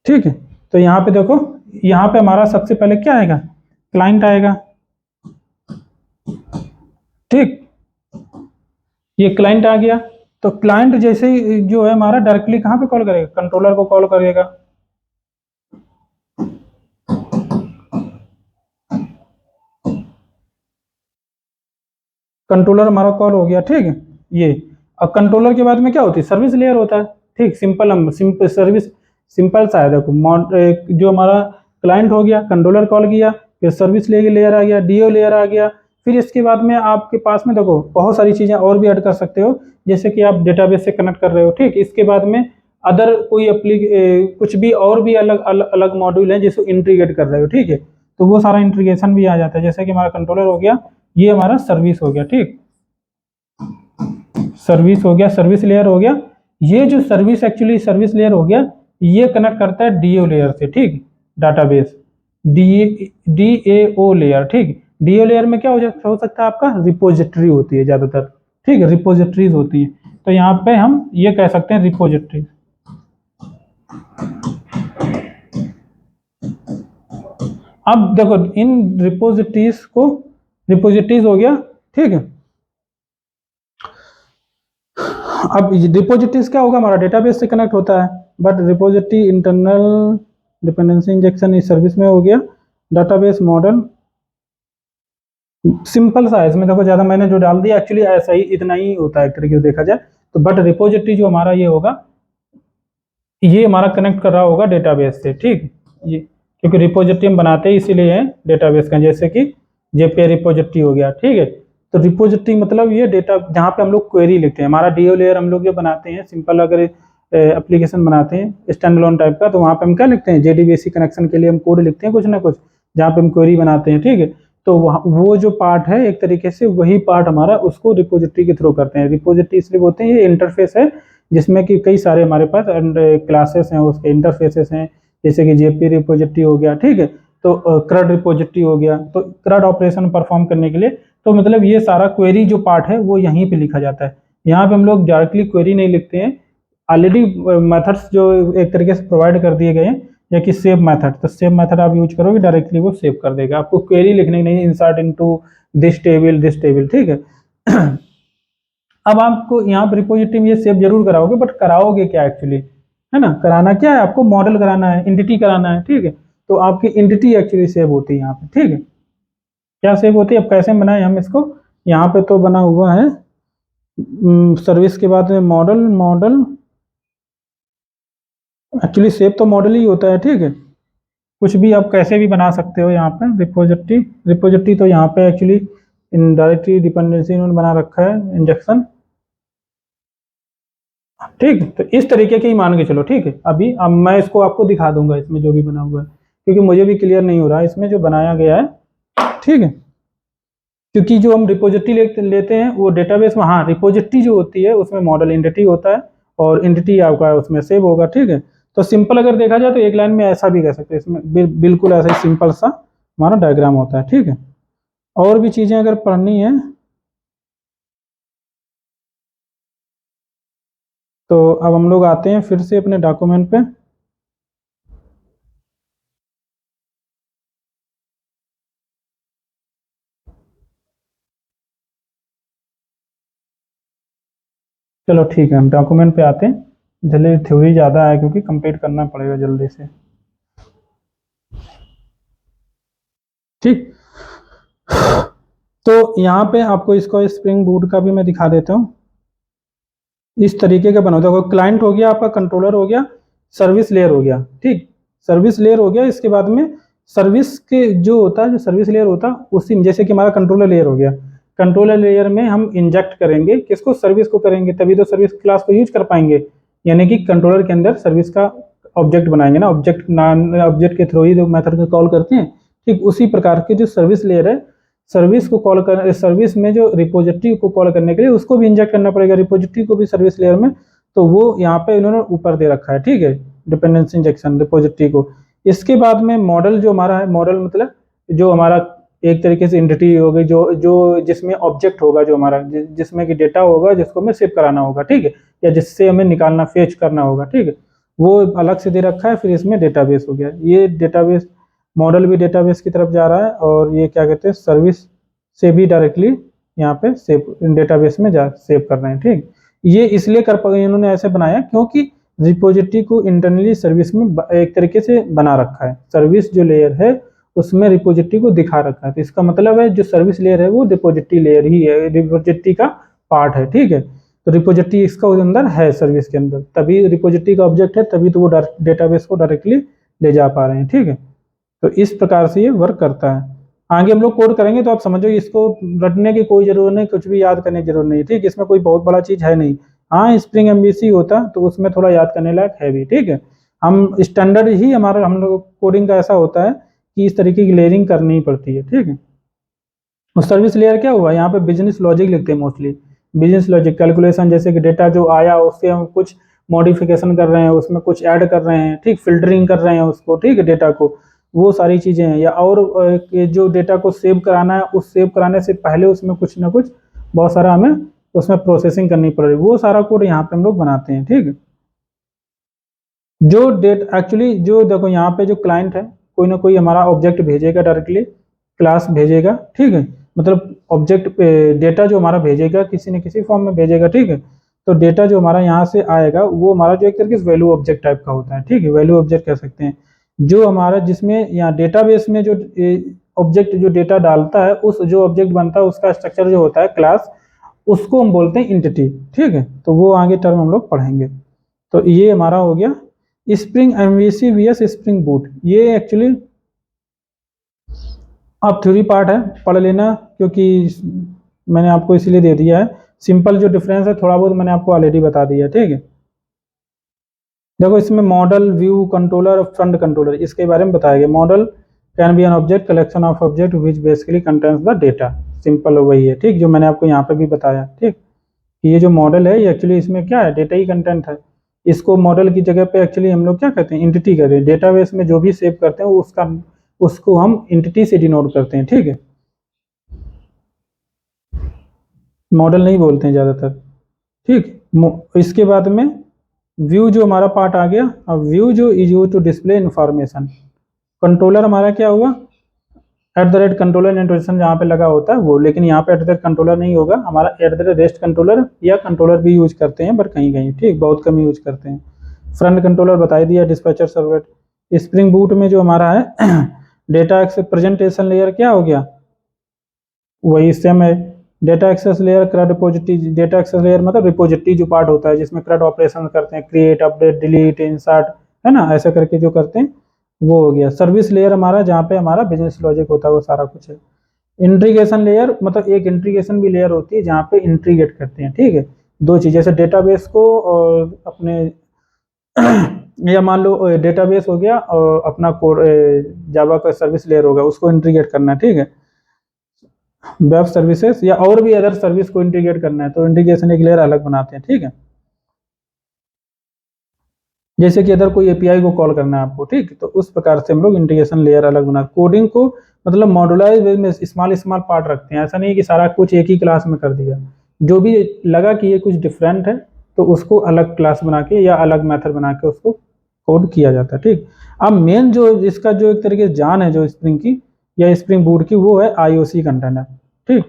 ठीक है, तो यहाँ पे देखो, यहाँ पे हमारा सबसे पहले क्या आएगा, क्लाइंट आएगा। ठीक, ये क्लाइंट आ गया। तो क्लाइंट जैसे ही जो है हमारा डायरेक्टली कहाँ पे कॉल करेगा, कंट्रोलर को कॉल करेगा। कंट्रोलर हमारा कॉल हो गया, ठीक है। ये अब कंट्रोलर के बाद में क्या होती है, सर्विस लेयर होता है, ठीक। सिंपल सर्विस, सिंपल सा है। देखो जो हमारा क्लाइंट हो गया, कंट्रोलर कॉल किया, फिर सर्विस लेयर आ गया, डीओ लेयर आ गया। फिर इसके बाद में आपके पास में देखो बहुत सारी चीज़ें और भी ऐड कर सकते हो, जैसे कि आप डेटाबेस से कनेक्ट कर रहे हो, ठीक। इसके बाद में अदर कोई कुछ भी और भी अलग मॉड्यूल है जिसको इंटीग्रेट कर रहे हो, ठीक है। तो वो सारा इंटीग्रेशन भी आ जाता है, जैसे कि हमारा कंट्रोलर हो गया, ये हमारा सर्विस हो गया, ठीक। सर्विस हो गया, सर्विस लेयर हो गया। ये जो सर्विस लेयर हो गया, ये कनेक्ट करता है डीओ लेयर से, ठीक। डाटाबेस डीएओ लेयर, ठीक। डीओ लेयर में क्या हो सकता है आपका, रिपोजिटरी होती है ज्यादातर, ठीक है, रिपोजिटरीज होती है। तो यहाँ पे हम ये कह सकते हैं रिपोजिटरी। अब देखो इन रिपोजिटरीज हो गया, ठीक है। अब रिपोजिटरीज क्या होगा, हमारा डेटाबेस से कनेक्ट होता है, but repository internal dependency injection इस सर्विस में हो गया। डाटाबेस मॉडल सिंपल सा है, इसमें देखो ज्यादा मैंने जो डाल दिया, एक्चुअली ऐसा ही इतना ही होता है एक तरीके से देखा जाए तो। बट रिपोजिटरी जो हमारा ये होगा, ये हमारा कनेक्ट कर रहा होगा डेटाबेस से, ठीक। ये क्योंकि रिपोजिटरी हम बनाते हैं इसीलिए है डेटाबेस का, जैसे कि जेपीआई रिपोजिटरी हो गया, ठीक है। तो रिपोजिटरी मतलब ये डेटा जहाँ पे हम लोग क्वेरी लिखते हैं, हमारा डीओ लेयर हम लोग जो बनाते हैं सिंपल, अगर एप्लीकेशन बनाते हैं स्टैंड अलोन टाइप का, तो वहाँ पे हम क्या लिखते हैं, जेडीबीसी कनेक्शन के लिए हम कोड लिखते हैं कुछ ना कुछ, जहाँ पे हम क्वेरी बनाते हैं, ठीक है। तो वो जो पार्ट है एक तरीके से वही पार्ट हमारा, उसको रिपोजिटरी के थ्रू करते हैं। रिपोजिटरी इसलिए बोलते हैं, ये इंटरफेस है जिसमें कि कई सारे हमारे पास क्लासेस हैं, उसके इंटरफेसेस हैं, जैसे कि जेपी रिपोजिटरी हो गया, ठीक है। तो क्रड रिपोजिटरी हो गया, तो क्रड ऑपरेशन परफॉर्म करने के लिए, तो मतलब ये सारा क्वेरी जो पार्ट है वो यहीं पे लिखा जाता है। यहाँ पे हम लोग डायरेक्टली क्वेरी नहीं लिखते हैं, ऑलरेडी मेथड्स जो एक तरीके से प्रोवाइड कर दिए गए हैं, या कि सेव मेथड, तो सेव मेथड आप यूज करोगे डायरेक्टली वो सेव कर देगा, आपको क्वेरी लिखने नहीं, इंसर्ट इनटू दिस टेबल, ठीक है। अब आपको यहाँ पर रिपोजिटरी में ये सेव जरूर कराओगे, बट कराओगे क्या एक्चुअली, है ना, कराना क्या है आपको, मॉडल कराना है, एंटिटी कराना है, ठीक है। तो आपकी एंटिटी एक्चुअली सेव होती है यहाँ पे, ठीक है। क्या सेव होती है, अब कैसे बनाए हम इसको, यहाँ पे तो बना हुआ है सर्विस के बाद में मॉडल एक्चुअली सेव तो मॉडल ही होता है, ठीक है। कुछ भी आप कैसे भी बना सकते हो यहाँ पे। रिपोजिटरी तो यहाँ पे एक्चुअली इन डायरेक्टरी डिपेंडेंसी इन्होंने बना रखा है इंजेक्शन, ठीक। तो इस तरीके के ही मान के चलो, ठीक है। अब मैं इसको आपको दिखा दूंगा इसमें जो भी बना हुआ है, क्योंकि मुझे भी क्लियर नहीं हो रहा है इसमें जो बनाया गया है, ठीक है। क्योंकि जो हम रिपोजिटरी लेते हैं वो डेटाबेस में, हाँ, रिपोजिटरी जो होती है उसमें मॉडल एंटिटी होता है और एंटिटी आपका उसमें सेव होगा, ठीक है। तो सिंपल अगर देखा जाए तो एक लाइन में ऐसा भी कह सकते हैं, इसमें बिल्कुल ऐसा ही सिंपल सा हमारा डायग्राम होता है, ठीक है। और भी चीजें अगर पढ़नी है तो अब हम लोग आते हैं फिर से अपने डॉक्यूमेंट पे। चलो ठीक है, हम डॉक्यूमेंट पे आते हैं, जल्दी थ्योरी ज़्यादा है क्योंकि कंप्लीट करना पड़ेगा जल्दी से, ठीक। तो यहाँ पे आपको इसको स्प्रिंग बूट का भी मैं दिखा देता हूँ। इस तरीके का बना होता है, क्लाइंट हो गया आपका, कंट्रोलर हो गया, सर्विस लेयर हो गया, ठीक। सर्विस लेयर हो गया, इसके बाद में सर्विस के जो होता है, जो सर्विस लेयर होता है उसी में, जैसे कि हमारा कंट्रोलर लेयर हो गया, कंट्रोलर लेयर में हम इंजेक्ट करेंगे किसको, सर्विस को करेंगे, तभी तो सर्विस क्लास को यूज कर पाएंगे। यानी कि कंट्रोलर के अंदर सर्विस का ऑब्जेक्ट बनाएंगे ना, ऑब्जेक्ट के थ्रू ही जो मेथड को कॉल करते हैं, ठीक। उसी प्रकार की जो सर्विस लेयर है, सर्विस को कॉल कर, सर्विस में जो रिपोजिटरी को कॉल करने के लिए उसको भी इंजेक्ट करना पड़ेगा, रिपोजिटरी को भी सर्विस लेयर में। तो वो यहाँ पे इन्होंने ऊपर दे रखा है, ठीक है, डिपेंडेंसी इंजेक्शन रिपोजिटरी को। इसके बाद में मॉडल जो हमारा है, मॉडल मतलब जो हमारा एक तरीके से एंटिटी होगी, जो जो जिसमें ऑब्जेक्ट होगा, जो हमारा जिसमें कि डेटा होगा जिसको हमें सेव कराना होगा, ठीक है, या जिससे हमें निकालना फेच करना होगा, ठीक है, वो अलग से दे रखा है। फिर इसमें डेटाबेस हो गया, ये डेटाबेस मॉडल भी डेटाबेस की तरफ जा रहा है, और ये क्या कहते हैं, सर्विस से भी डायरेक्टली यहाँ पे सेव डेटाबेस में जा सेव कर रहे हैं, ठीक। ये इसलिए इन्होंने ऐसे बनाया क्योंकि रिपोजिटरी को इंटरनली सर्विस में एक तरीके से बना रखा है, सर्विस जो लेयर है उसमें रिपोजिटरी को दिखा रखा है। तो इसका मतलब है जो सर्विस लेयर है वो रिपोजिटरी लेयर ही है, रिपोजिटरी का पार्ट है, ठीक है। तो रिपोजिटरी इसका उस अंदर है सर्विस के अंदर, तभी रिपोजिटरी का ऑब्जेक्ट है, तभी तो वो डेटाबेस को डायरेक्टली ले जा पा रहे हैं, ठीक है। तो इस प्रकार से ये वर्क करता है। आगे हम लोग कोड करेंगे तो आप समझो, इसको रटने की कोई जरूरत नहीं, कुछ भी याद करने की जरूरत नहीं, ठीक। इसमें कोई बहुत बड़ा चीज है नहीं। हाँ, स्प्रिंग एमवीसी होता तो उसमें थोड़ा याद करने लायक है भी, ठीक है। हम स्टैंडर्ड ही हमारा हम लोग कोडिंग का ऐसा होता है कि इस तरीके की लेयरिंग करनी ही पड़ती है, ठीक है। और सर्विस लेयर क्या हुआ, यहाँ पे बिजनेस लॉजिक लिखते हैं मोस्टली। बिजनेस लॉजिक कैलकुलेशन, जैसे कि डेटा जो आया उससे हम कुछ मॉडिफिकेशन कर रहे हैं, उसमें कुछ ऐड कर रहे हैं, ठीक, फिल्टरिंग कर रहे हैं उसको, ठीक है, डेटा को, वो सारी चीजें हैं। या और जो डेटा को सेव कराना है, उस सेव कराने से पहले उसमें कुछ ना कुछ बहुत सारा हमें उसमें प्रोसेसिंग करनी पड़ रही है, वो सारा कोड यहाँ पे हम लोग बनाते हैं, ठीक है। जो डेट एक्चुअली जो देखो यहाँ पे जो क्लाइंट है, कोई ना कोई हमारा ऑब्जेक्ट भेजेगा, डायरेक्टली क्लास भेजेगा, ठीक है। मतलब ऑब्जेक्ट डेटा जो हमारा भेजेगा किसी न किसी फॉर्म में भेजेगा, ठीक है। तो डेटा जो हमारा यहाँ से आएगा वो हमारा जो एक तरीके से वैल्यू ऑब्जेक्ट टाइप का होता है, ठीक है, वैल्यू ऑब्जेक्ट कह सकते हैं। जो हमारा जिसमें यहाँ डेटाबेस में जो ऑब्जेक्ट जो डेटा डालता है, उस जो ऑब्जेक्ट बनता है उसका स्ट्रक्चर जो होता है क्लास, उसको हम बोलते हैं इंटिटी, ठीक है। तो वो आगे टर्म हम लोग पढ़ेंगे। तो ये हमारा हो गया Spring MVC vs Spring Boot. ये एक्चुअली अब थ्योरी पार्ट है, पढ़ लेना, क्योंकि मैंने आपको इसीलिए दे दिया है। सिंपल जो डिफरेंस है थोड़ा बहुत मैंने आपको ऑलरेडी बता दिया, ठीक है। देखो इसमें मॉडल, व्यू, कंट्रोलर और फ्रंट कंट्रोलर, इसके बारे में बताया गया। Model can be an object collection of object which basically contains the data. Simple वही है, ठीक, जो मैंने आपको यहाँ पे भी बताया, ठीक। ये जो मॉडल है ये एक्चुअली इसमें क्या है, डेटा ही कंटेंट है। इसको मॉडल की जगह पे एक्चुअली हम लोग क्या कहते हैं, इंटिटी कहते हैं। डेटाबेस में जो भी सेव करते हैं उसको हम इंटिटी से डिनोट करते हैं, ठीक है। मॉडल नहीं बोलते हैं ज़्यादातर, ठीक। इसके बाद में व्यू जो हमारा पार्ट आ गया। अब व्यू जो is use to display information. Controller हमारा क्या हुआ, कंट्रोलर इंट्रोडक्शन जहाँ पे लगा होता है वो, लेकिन यहाँ पे कंट्रोलर नहीं होगा हमारा, रेस्ट कंट्रोलर या कंट्रोलर भी यूज करते हैं, बट कहीं कहीं, ठीक, बहुत कम यूज करते हैं। फ्रंट कंट्रोलर बता दिया, डिस्पैचर सर्वलेट। स्प्रिंग बूट में जो हमारा है डेटा एक्सेस प्रेजेंटेशन लेयर क्या हो गया, वही सेम है। Data access layer, CRUD repository. Data access layer मतलब रिपोजिटरी जो पार्ट होता है जिसमें CRUD ऑपरेशन करते हैं, क्रिएट, अपडेट, डिलीट, इंसर्ट, है ना, ऐसा करके जो करते हैं वो हो गया। सर्विस लेयर हमारा जहाँ पे हमारा बिजनेस लॉजिक होता है, वो सारा कुछ है। इंट्रीगेशन लेयर मतलब एक इंट्रीगेशन भी लेयर होती है जहाँ पे इंट्रीगेट करते हैं, ठीक है, दो चीज़, जैसे डेटाबेस को और अपने या मान लो डेटाबेस हो गया और अपना कोड जावा का सर्विस लेयर होगा, उसको इंट्रीगेट करना है, ठीक है। वेब सर्विसेज या और भी अदर सर्विस को इंटीग्रेट करना है तो इंटीग्रेशन एक लेयर अलग बनाते हैं, ठीक है। जैसे कि अदर कोई एपीआई को कॉल करना है आपको, ठीक, तो उस प्रकार से हम लोग इंटीग्रेशन लेयर अलग बनाते। कोडिंग को मतलब मॉड्यूलाइज वे में स्मॉल स्मॉल पार्ट रखते हैं, ऐसा नहीं है कि सारा कुछ एक ही क्लास में कर दिया। जो भी लगा कि ये कुछ डिफरेंट है तो उसको अलग क्लास बना के या अलग मेथड बना के उसको कोड किया जाता है, ठीक। अब मेन जो इसका जो एक तरीके से जान है जो स्प्रिंग की या स्प्रिंग बूट की, वो है आईओसी कंटेनर, ठीक।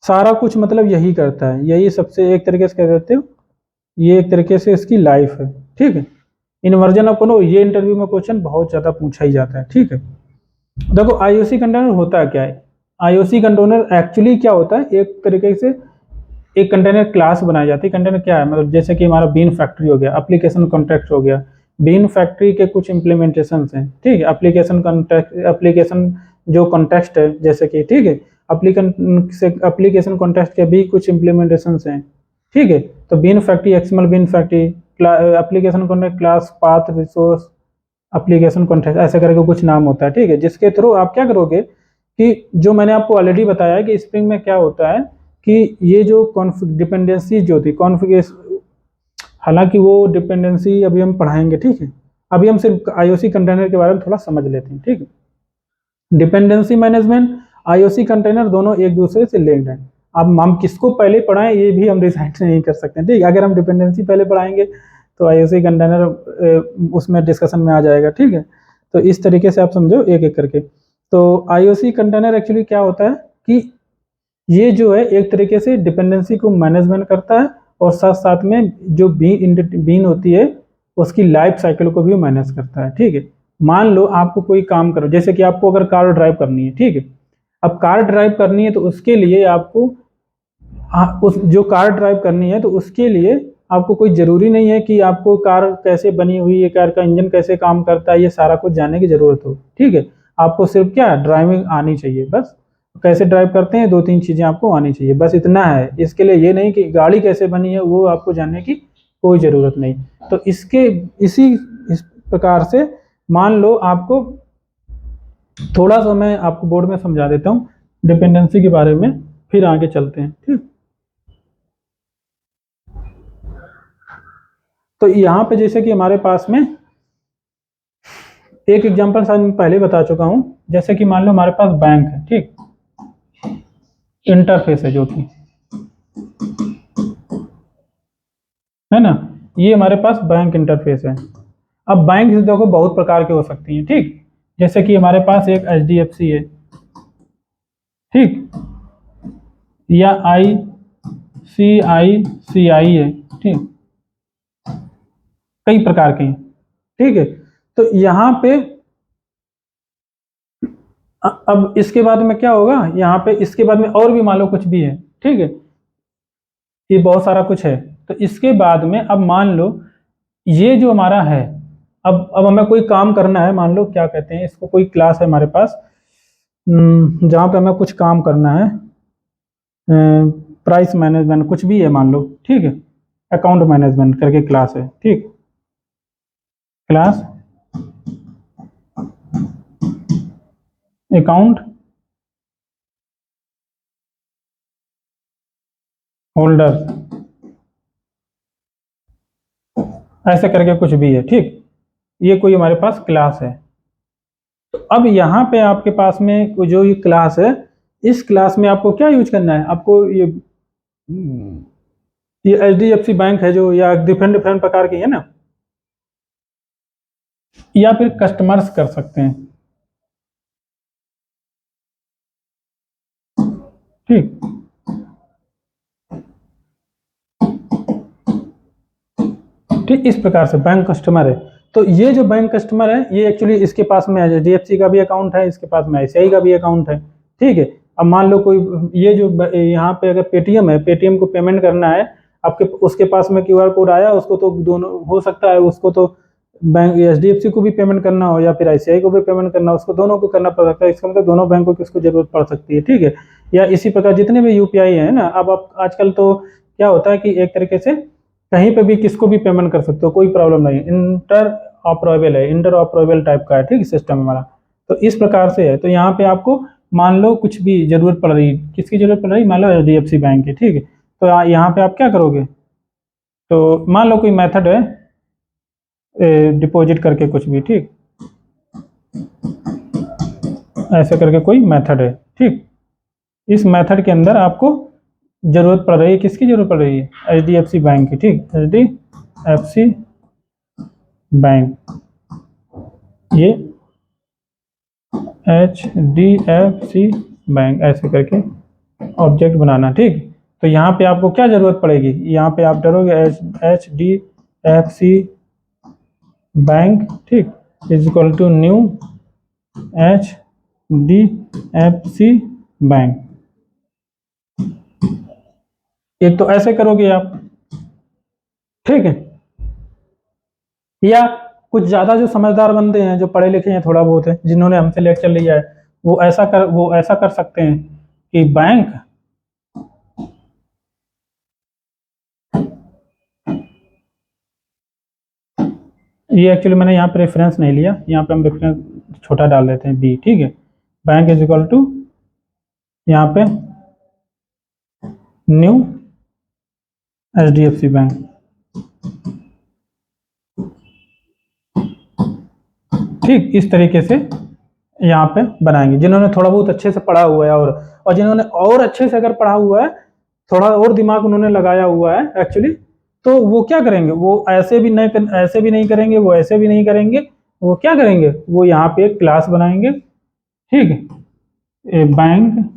सारा कुछ मतलब यही करता है, यही सबसे एक तरीके से कह देते हो, ये एक तरीके से इसकी लाइफ है, ठीक है। इन वर्जन ऑफ कोनो, ये इंटरव्यू में क्वेश्चन बहुत ज़्यादा पूछा ही जाता है, ठीक है। देखो आईओसी कंटेनर होता क्या है। आईओसी कंटेनर एक्चुअली क्या होता है, एक तरीके से एक कंटेनर क्लास बनाई जाती है। कंटेनर क्या है, मतलब जैसे कि हमारा बीन फैक्ट्री हो गया, एप्लीकेशन कॉन्टेक्स्ट हो गया। बीन फैक्ट्री के कुछ इम्प्लीमेंटेशन हैं, ठीक है। एप्लीकेशन कॉन्टेक्स्ट, एप्लीकेशन जो कॉन्टेक्स्ट है जैसे कि, ठीक है, एप्लीकेशन कॉन्टेक्स्ट के भी कुछ इम्प्लीमेंटेशन हैं, ठीक है। तो bean factory, XML bean factory, application context, class, path, resource, application context, ऐसे करके कुछ नाम होता है, ठीक है। जिसके थ्रू आप क्या करोगे कि जो मैंने आपको ऑलरेडी बताया कि स्प्रिंग में क्या होता है कि ये जो डिपेंडेंसी जो थी कॉन्फ़िगरेशन, हालांकि वो डिपेंडेंसी अभी हम पढ़ाएंगे, ठीक है। अभी हम सिर्फ आईओसी कंटेनर के बारे में थोड़ा समझ लेते हैं, ठीक है। डिपेंडेंसी मैनेजमेंट, आईओसी कंटेनर दोनों एक दूसरे से लिंक्ड हैं। अब हम किसको पहले पढ़ाएं ये भी हम डिसाइड नहीं कर सकते हैं, ठीक है। अगर हम डिपेंडेंसी पहले पढ़ाएंगे तो आईओसी कंटेनर उसमें डिस्कशन में आ जाएगा, ठीक है। तो इस तरीके से आप समझो एक एक करके। तो आईओसी कंटेनर एक्चुअली क्या होता है कि ये जो है एक तरीके से डिपेंडेंसी को मैनेजमेंट करता है और साथ साथ में जो बीन होती है उसकी लाइफ साइकिल को भी मैनेज करता है, ठीक है। मान लो आपको कोई काम करो, जैसे कि आपको अगर कार ड्राइव करनी है, ठीक है। अब कार ड्राइव करनी है तो उसके लिए आपको उस जो कार ड्राइव करनी है तो उसके लिए आपको कोई ज़रूरी नहीं है कि आपको कार कैसे बनी हुई है, कार का इंजन कैसे काम करता है, ये सारा कुछ जानने की ज़रूरत हो, ठीक है। आपको सिर्फ क्या ड्राइविंग आनी चाहिए बस। कैसे ड्राइव करते हैं 2-3 चीज़ें आपको आनी चाहिए, बस इतना है। इसके लिए ये नहीं कि गाड़ी कैसे बनी है वो आपको जानने की कोई ज़रूरत नहीं। तो इस प्रकार से मान लो आपको, थोड़ा सा मैं आपको बोर्ड में समझा देता हूँ डिपेंडेंसी के बारे में, फिर आगे चलते हैं, ठीक। तो यहाँ पे जैसे कि हमारे पास में एक एग्जांपल शायद मैं पहले बता चुका हूँ, जैसे कि मान लो हमारे पास बैंक है, ठीक। इंटरफेस है जो कि है ना, ये हमारे पास बैंक इंटरफेस है। अब बैंक देखो बहुत प्रकार के हो सकती हैं, ठीक। जैसे कि हमारे पास एक HDFC है, ठीक, या ICICI है, ठीक, कई प्रकार के हैं, ठीक है। तो यहाँ पे अब इसके बाद में क्या होगा, यहाँ पे इसके बाद में और भी मान लो कुछ भी है, ठीक है, ये बहुत सारा कुछ है। तो इसके बाद में अब मान लो ये जो हमारा है, अब हमें कोई काम करना है, मान लो क्या कहते हैं इसको, कोई क्लास है हमारे पास जहाँ पे हमें कुछ काम करना है, प्राइस मैनेजमेंट कुछ भी है मान लो, ठीक है, अकाउंट मैनेजमेंट करके क्लास है, ठीक, क्लास अकाउंट होल्डर, ऐसे करके कुछ भी है, ठीक। ये कोई हमारे पास क्लास है। तो अब यहाँ पे आपके पास में जो ये क्लास है, इस क्लास में आपको क्या यूज करना है, आपको ये HDFC बैंक है जो, या डिफरेंट डिफरेंट प्रकार की है ना, या फिर कस्टमर्स कर सकते हैं, ठीक। ठीक इस प्रकार से बैंक कस्टमर है। तो ये जो बैंक कस्टमर है ये एक्चुअली इसके पास में HDFC का भी अकाउंट है, इसके पास में ICICI का भी अकाउंट है, ठीक है। अब मान लो कोई ये जो यहाँ पे अगर पेटीएम है, पेटीएम को पेमेंट करना है, आपके उसके पास में QR कोड आया, उसको तो दोनों हो सकता है, उसको तो बैंक HDFC को भी पेमेंट करना हो या फिर ICICI को भी पेमेंट करना हो, उसको दोनों को करना पड़ सकता है। इसका मतलब दोनों बैंकों की उसको जरूरत पड़ सकती है, ठीक है। या इसी प्रकार जितने भी UPI है ना, अब आप आजकल तो क्या होता है कि एक तरीके से कहीं पे भी किसको भी पेमेंट कर सकते हो, कोई प्रॉब्लम नहीं, इंटर ऑपरेबल टाइप का है, ठीक सिस्टम हमारा। तो इस प्रकार से है। तो यहाँ पे आपको मान लो कुछ भी जरूरत पड़ रही, किसकी जरूरत पड़ रही, मान लो HDFC बैंक की, ठीक है। तो यहाँ पे आप क्या करोगे, तो मान लो कोई मेथड है डिपॉजिट करके कुछ भी, ठीक, ऐसे करके कोई मेथड है, ठीक। इस मेथड के अंदर आपको जरूरत पड़ रही है, किसकी जरूरत पड़ रही है, HDFC बैंक की, ठीक, HDFC बैंक, ये HDFC बैंक ऐसे करके ऑब्जेक्ट बनाना, ठीक। तो यहाँ पे आपको क्या जरूरत पड़ेगी, यहाँ पे आप डरोगे HDFC बैंक, ठीक, is equal to new HDFC bank. एक तो ऐसे करोगे आप, ठीक है। या कुछ ज्यादा जो समझदार बंदे हैं, जो पढ़े लिखे हैं थोड़ा बहुत है, जिन्होंने हमसे लेक्चर लिया है, वो ऐसा कर सकते हैं कि बैंक ये एक्चुअली मैंने यहाँ पे रेफरेंस नहीं लिया, यहाँ पे हम रेफरेंस छोटा डाल देते हैं B, ठीक है। बैंक इज इक्वल टू यहाँ पे न्यू HDFC बैंक, ठीक। इस तरीके से यहाँ पे बनाएंगे, जिन्होंने थोड़ा बहुत अच्छे से पढ़ा हुआ है, और जिन्होंने और अच्छे से अगर पढ़ा हुआ है, थोड़ा और दिमाग उन्होंने लगाया हुआ है एक्चुअली, तो वो क्या करेंगे, वो ऐसे भी नहीं करेंगे, वो ऐसे भी नहीं करेंगे, वो क्या करेंगे, वो यहाँ पे एक क्लास बनाएंगे, ठीक है, बैंक,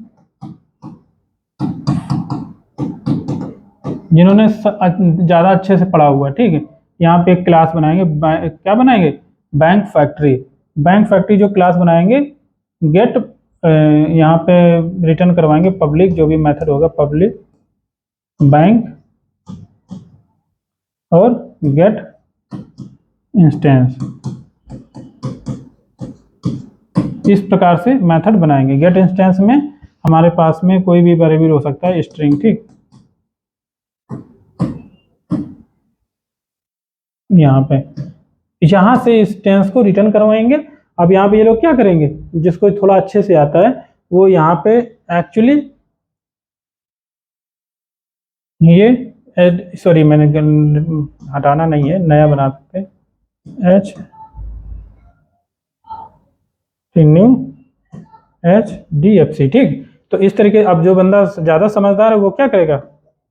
जिन्होंने ज़्यादा अच्छे से पढ़ा हुआ है, ठीक है, यहाँ पे एक क्लास बनाएंगे, क्या बनाएंगे, बैंक फैक्ट्री, बैंक फैक्ट्री जो क्लास बनाएंगे गेट यहाँ पे रिटर्न करवाएंगे पब्लिक, जो भी मेथड होगा पब्लिक बैंक और गेट इंस्टेंस, इस प्रकार से मेथड बनाएंगे। गेट इंस्टेंस में हमारे पास में कोई भी वेरिएबल हो सकता है स्ट्रिंग, ठीक। यहाँ पे यहाँ से इंस्टेंस को रिटर्न करवाएंगे। अब यहाँ पे ये लोग क्या करेंगे, जिसको थोड़ा अच्छे से आता है वो यहाँ पे एक्चुअली ये सॉरी मैंने हटाना नहीं है, नया बना सकते एच न्यू HDFC, ठीक। तो इस तरीके, अब जो बंदा ज़्यादा समझदार है वो क्या करेगा,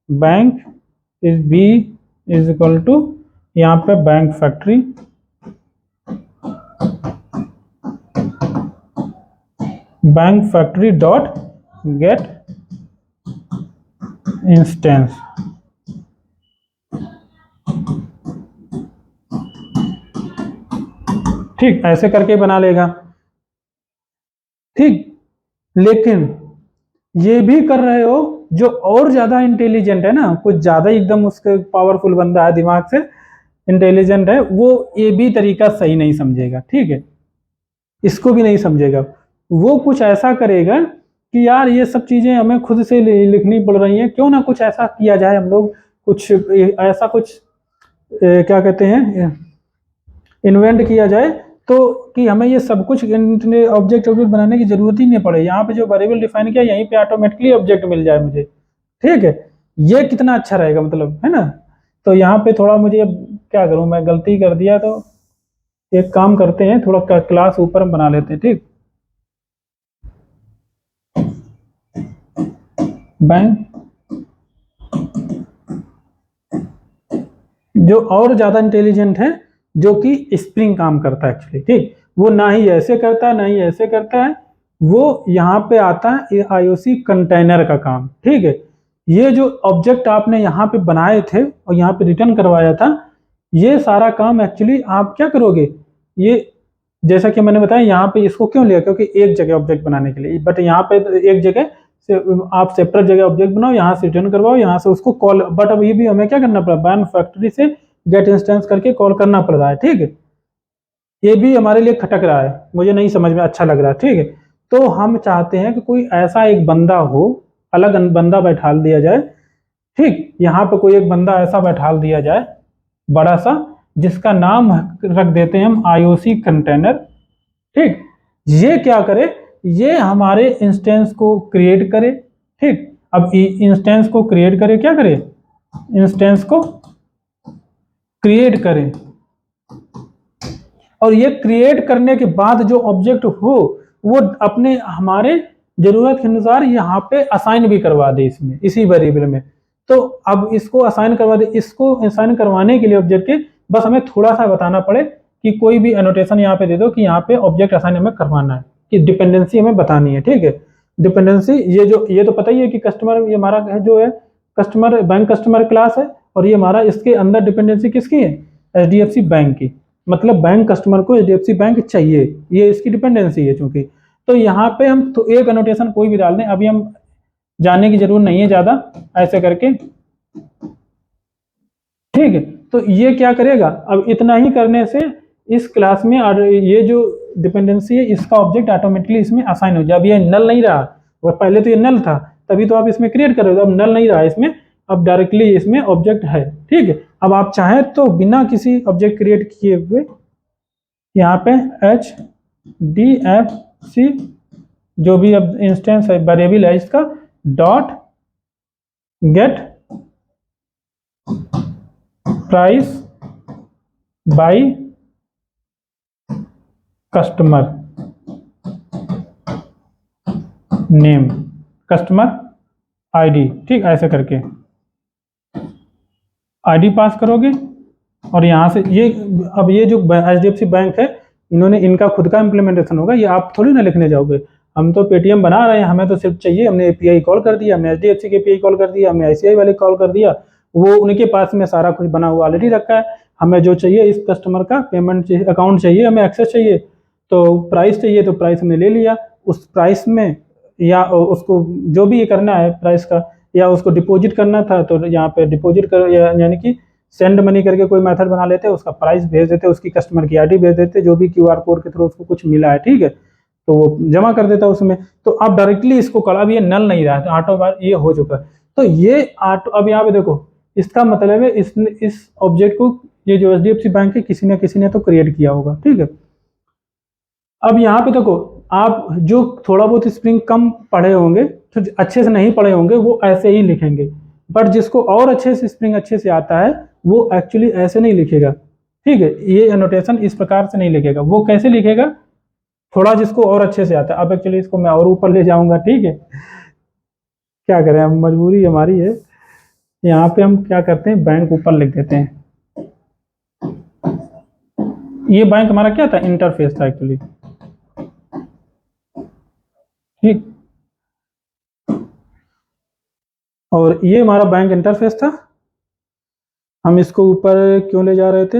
bank is B is equal to यहाँ पे bank factory dot get instance, ठीक। ऐसे करके बना लेगा, ठीक। लेकिन ये भी कर रहे हो जो और ज्यादा इंटेलिजेंट है ना, कुछ ज्यादा एकदम उसके पावरफुल बंदा है, दिमाग से इंटेलिजेंट है, वो ये भी तरीका सही नहीं समझेगा, ठीक है, इसको भी नहीं समझेगा। वो कुछ ऐसा करेगा कि यार ये सब चीजें हमें खुद से लिखनी पड़ रही हैं, क्यों ना कुछ ऐसा किया जाए, हम लोग कुछ ऐसा कुछ क्या कहते हैं इन्वेंट किया जाए, तो कि हमें ये सब कुछ ऑब्जेक्ट बनाने की जरूरत ही नहीं पड़े। यहाँ पे जो वेरिएबल डिफाइन किया यहीं पे ऑटोमेटिकली ऑब्जेक्ट मिल जाए मुझे, ठीक है। ये कितना अच्छा रहेगा, मतलब, है ना। तो यहाँ पे थोड़ा मुझे, अब क्या करूँ, मैं गलती कर दिया, तो एक काम करते हैं, थोड़ा क्लास ऊपर बना लेते हैं, ठीक। बैंक जो और ज्यादा इंटेलिजेंट है, जो कि स्प्रिंग काम करता है एक्चुअली, ठीक। वो ना ही ऐसे करता है ना ही ऐसे करता है, वो यहाँ पे आता है IOC कंटेनर का काम, ठीक है। ये जो ऑब्जेक्ट आपने यहाँ पे बनाए थे और यहाँ पे रिटर्न करवाया था, ये सारा काम एक्चुअली आप क्या करोगे, ये जैसा कि मैंने बताया यहाँ पे इसको क्यों लिया, क्योंकि एक जगह ऑब्जेक्ट बनाने के लिए, बट यहाँ पे एक जगह से आप सेपरेट जगह ऑब्जेक्ट बनाओ, यहाँ से रिटर्न करवाओ, यहाँ से उसको कॉल, बट अब ये भी हमें क्या करना पड़ा, बैंक फैक्ट्री से गेट इंस्टेंस करके कॉल करना पड़ रहा है, ठीक है। ये भी हमारे लिए खटक रहा है, मुझे नहीं समझ में अच्छा लग रहा है, ठीक है। तो हम चाहते हैं कि कोई ऐसा एक बंदा हो, अलग बंदा बैठाल दिया जाए, ठीक। यहाँ पे कोई एक बंदा ऐसा बैठाल दिया जाए बड़ा सा, जिसका नाम रख देते हैं हम IOC कंटेनर, ठीक। ये क्या करे, ये हमारे इंस्टेंस को क्रिएट करे, ठीक। अब इंस्टेंस को क्रिएट करे, क्या करे, इंस्टेंस को क्रिएट करें, और ये क्रिएट करने के बाद जो ऑब्जेक्ट हो वो अपने हमारे जरूरत के अनुसार यहाँ पे असाइन भी करवा दे इसमें, इसी वेरिएबल में। तो अब इसको असाइन करवा दे, इसको असाइन करवाने के लिए ऑब्जेक्ट के बस हमें थोड़ा सा बताना पड़े कि कोई भी एनोटेशन यहाँ पे दे दो कि यहाँ पे ऑब्जेक्ट असाइन हमें करवाना है, कि डिपेंडेंसी हमें बतानी है, ठीक है। डिपेंडेंसी ये तो पता ही है कि कस्टमर, ये हमारा जो है कस्टमर, बैंक कस्टमर क्लास है, और ये हमारा इसके अंदर डिपेंडेंसी किसकी है, HDFC बैंक की, मतलब बैंक कस्टमर को HDFC बैंक चाहिए, ये इसकी डिपेंडेंसी है चूंकि। तो यहाँ पे हम तो एक एनोटेशन कोई भी डाल दें, अभी हम जानने की जरूरत नहीं है ज्यादा, ऐसे करके, ठीक है। तो ये क्या करेगा, अब इतना ही करने से इस क्लास में ये जो डिपेंडेंसी है इसका ऑब्जेक्ट ऑटोमेटिकली इसमें असाइन हो जाए। अब ये नल नहीं रहा, वो पहले तो ये नल था, तभी तो आप इसमें क्रिएट कर रहे हो, अब नल नहीं रहा इसमें, अब डायरेक्टली इसमें ऑब्जेक्ट है, ठीक है। अब आप चाहें तो बिना किसी ऑब्जेक्ट क्रिएट किए हुए यहाँ पे HDFC जो भी अब इंस्टेंस है वेरिएबल है इसका, dot gate price by customer name, customer ID, ठीक। ऐसे करके ID पास करोगे, और यहाँ से ये, अब ये जो HDFC बैंक है, इन्होंने इनका खुद का इम्प्लीमेंटेशन होगा, ये आप थोड़ी ना लिखने जाओगे, हम तो पेटीएम बना रहे हैं, हमें तो सिर्फ चाहिए, हमने API कॉल कर दिया, हमने HDFC के API कॉल कर दिया, हमने ICI वाले कॉल कर दिया, वो उनके पास में सारा कुछ बना हुआ ऑलरेडी रखा है, हमें जो चाहिए इस कस्टमर का पेमेंट अकाउंट चाहिए, हमें एक्सेस चाहिए, तो प्राइस चाहिए तो प्राइस हमने ले लिया, उस प्राइस में या उसको जो भी ये करना है प्राइस का, या उसको डिपॉजिट करना था तो यहाँ पे डिपॉजिट कर यानी कि सेंड मनी करके कोई मेथड बना लेते हैं, उसका प्राइस भेज देते, उसकी कस्टमर की आईडी भेज देते, जो भी क्यूआर कोड के थ्रू उसको कुछ मिला है, ठीक है, तो वो जमा कर देता उसमें। तो अब डायरेक्टली इसको करा, अब ये नल नहीं रहा, तो ऑटो बार ये हो चुका है। तो ये ऑटो, अब यहाँ पे देखो इसका मतलब है इस ऑब्जेक्ट को ये जो एचडीएफसी बैंक है किसी न किसी ने तो क्रिएट किया होगा, ठीक है। अब यहाँ पे देखो, आप जो थोड़ा बहुत स्प्रिंग कम पढ़े होंगे, तो अच्छे से नहीं पढ़े होंगे, वो ऐसे ही लिखेंगे, बट जिसको और अच्छे से स्प्रिंग अच्छे से आता है वो एक्चुअली ऐसे नहीं लिखेगा, ठीक है। ये एनोटेशन इस प्रकार से नहीं लिखेगा, वो कैसे लिखेगा, थोड़ा जिसको और अच्छे से आता है। अब एक्चुअली इसको मैं और ऊपर ले जाऊंगा, ठीक है, क्या करें, हम मजबूरी हमारी है। यहाँ पे हम क्या करते हैं, बैंक ऊपर लिख देते हैं। ये बैंक हमारा क्या था, इंटरफेस था एक्चुअली, ठीक। और ये हमारा बैंक इंटरफेस था, हम इसको ऊपर क्यों ले जा रहे थे,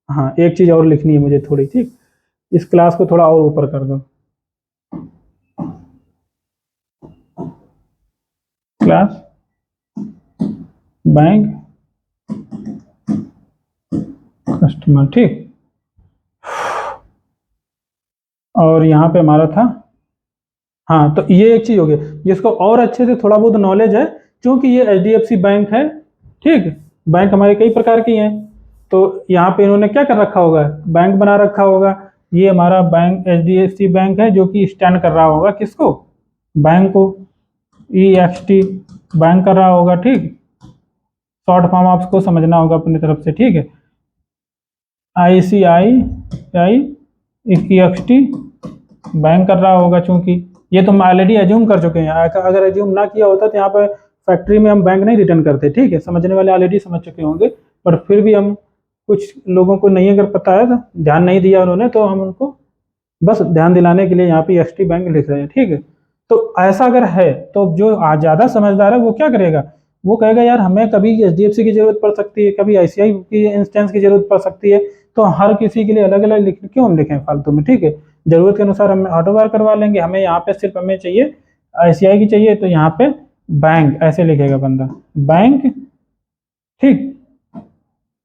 हाँ एक चीज और लिखनी है मुझे थोड़ी, ठीक, इस क्लास को थोड़ा और ऊपर कर दो, क्लास बैंक कस्टमर, ठीक। और यहाँ पे हमारा था, हाँ तो ये एक चीज हो गई जिसको और अच्छे से थोड़ा बहुत नॉलेज है, क्योंकि ये एचडीएफसी बैंक है, ठीक। बैंक हमारे कई प्रकार की हैं, तो यहाँ पे इन्होंने क्या कर रखा होगा, बैंक बना रखा होगा। ये हमारा बैंक एचडीएफसी बैंक है जो कि स्टैंड कर रहा होगा किसको, बैंक को, EXT बैंक कर रहा होगा, ठीक। शॉर्ट फॉर्म आपको समझना होगा अपनी तरफ से, ठीक है। ICICI EXT बैंक कर रहा होगा, चूंकि ये तो हम ऑलरेडी एज्यूम कर चुके हैं, अगर एज्यूम ना किया होता तो यहाँ पे फैक्ट्री में हम बैंक नहीं रिटर्न करते, ठीक है। समझने वाले ऑलरेडी समझ चुके होंगे, पर फिर भी हम कुछ लोगों को नहीं अगर पता है, तो ध्यान नहीं दिया उन्होंने, तो हम उनको बस ध्यान दिलाने के लिए यहाँ पे EXT बैंक लिख रहे हैं, ठीक है। तो ऐसा अगर है तो जो ज़्यादा समझदार है वो क्या करेगा, वो कहेगा यार हमें कभी एचडीएफसी की जरूरत पड़ सकती है, कभी आईसीआई की इंस्टेंस की जरूरत पड़ सकती है, तो हर किसी के लिए अलग अलग क्यों हम लिखें फालतू में, ठीक है। जरूरत के अनुसार हम ऑटो बार करवा लेंगे, हमें यहाँ पे सिर्फ हमें चाहिए आईसीआई की चाहिए, तो यहाँ पे बैंक ऐसे लिखेगा बंदा, बैंक, ठीक,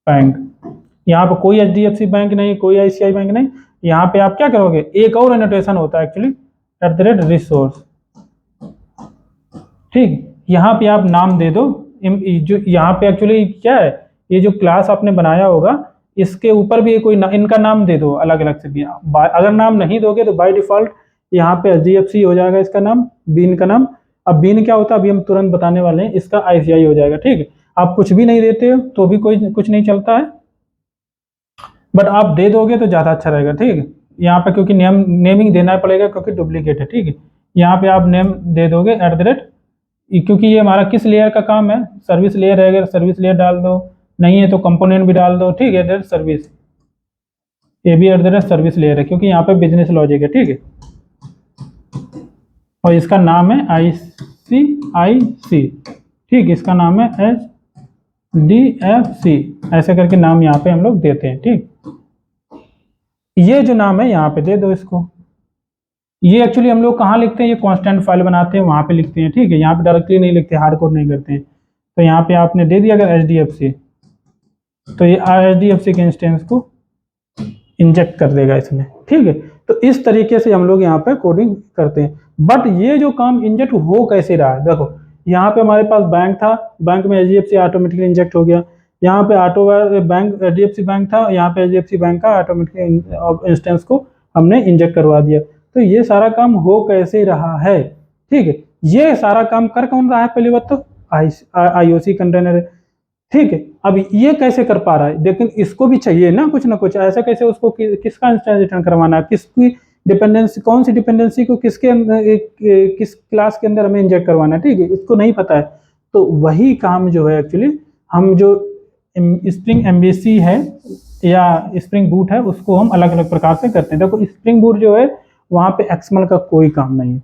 बैंक। यहाँ पे कोई एचडीएफसी बैंक नहीं, कोई आईसीआई बैंक नहीं, यहाँ पे आप क्या करोगे, एक और एनोटेशन होता है एक्चुअली, @resource, ठीक। यहाँ पे आप नाम दे दो, जो यहाँ पे एक्चुअली क्या है, ये जो क्लास आपने बनाया होगा इसके ऊपर भी कोई इनका नाम दे दो अलग अलग से भी, अगर नाम नहीं दोगे तो बाय डिफॉल्ट यहाँ पे एचडीएफसी हो जाएगा इसका नाम, बीन का नाम। अब बीन क्या होता है अभी हम तुरंत बताने वाले हैं, इसका आईसीआई हो जाएगा, ठीक है। आप कुछ भी नहीं देते हो तो भी कोई कुछ नहीं चलता है, बट आप दे दोगे तो ज़्यादा अच्छा रहेगा, ठीक है। यहाँ पे क्योंकि नेमिंग देना पड़ेगा क्योंकि डुप्लीकेट है, ठीक है। यहाँ पे आप नेम दे दोगे क्योंकि ये हमारा किस लेयर का काम है, सर्विस लेयर है, अगर सर्विस लेयर डाल दो, नहीं है तो कंपोनेंट भी डाल दो, ठीक है, सर्विस, ये भी सर्विस लेयर है क्योंकि यहाँ पे बिजनेस लॉजिक है, ठीक है। और इसका नाम है ICIC, ठीक, इसका नाम है HDFC, ऐसे करके नाम यहाँ पे हम लोग देते हैं, ठीक। ये जो नाम है यहाँ पे दे दो इसको। ये एक्चुअली हम लोग कहाँ लिखते हैं, ये कांस्टेंट फाइल बनाते हैं वहाँ पे लिखते हैं, ठीक है। यहाँ पे डायरेक्टली नहीं लिखते, हार्ड कोड नहीं करते हैं। तो यहाँ पे आपने दे दिया अगर HDFC, तो ये HDFC के इंस्टेंस को इंजेक्ट कर देगा इसमें, ठीक है। तो इस तरीके से हम लोग यहाँ पे कोडिंग करते हैं। बट ये जो काम इंजेक्ट हो कैसे रहा है, देखो यहाँ पे हमारे पास बैंक था, बैंक में HDFC ऑटोमेटिकली इंजेक्ट हो गया। यहाँ पे बैंक HDFC बैंक था, यहाँ पे HDFC बैंक का ऑटोमेटिकली इंस्टेंस को हमने इंजेक्ट करवा दिया। तो ये सारा काम हो कैसे रहा है, ठीक है। ये सारा काम कर कौन रहा है, पहली बात तो IOC कंटेनर है, ठीक है। अब ये कैसे कर पा रहा है, लेकिन इसको भी चाहिए ना कुछ, ऐसा कैसे उसको किसका इंस्टेंस रिटर्न करवाना है, किसकी डिपेंडेंसी, कौन सी डिपेंडेंसी को किसके किस क्लास के अंदर हमें इंजेक्ट करवाना है, ठीक है, इसको नहीं पता है। तो वही काम जो है एक्चुअली हम जो स्प्रिंग MVC है या स्प्रिंग बूट है उसको हम अलग अलग प्रकार से करते हैं। देखो स्प्रिंग बूट जो है वहाँ पे XML का कोई काम नहीं है,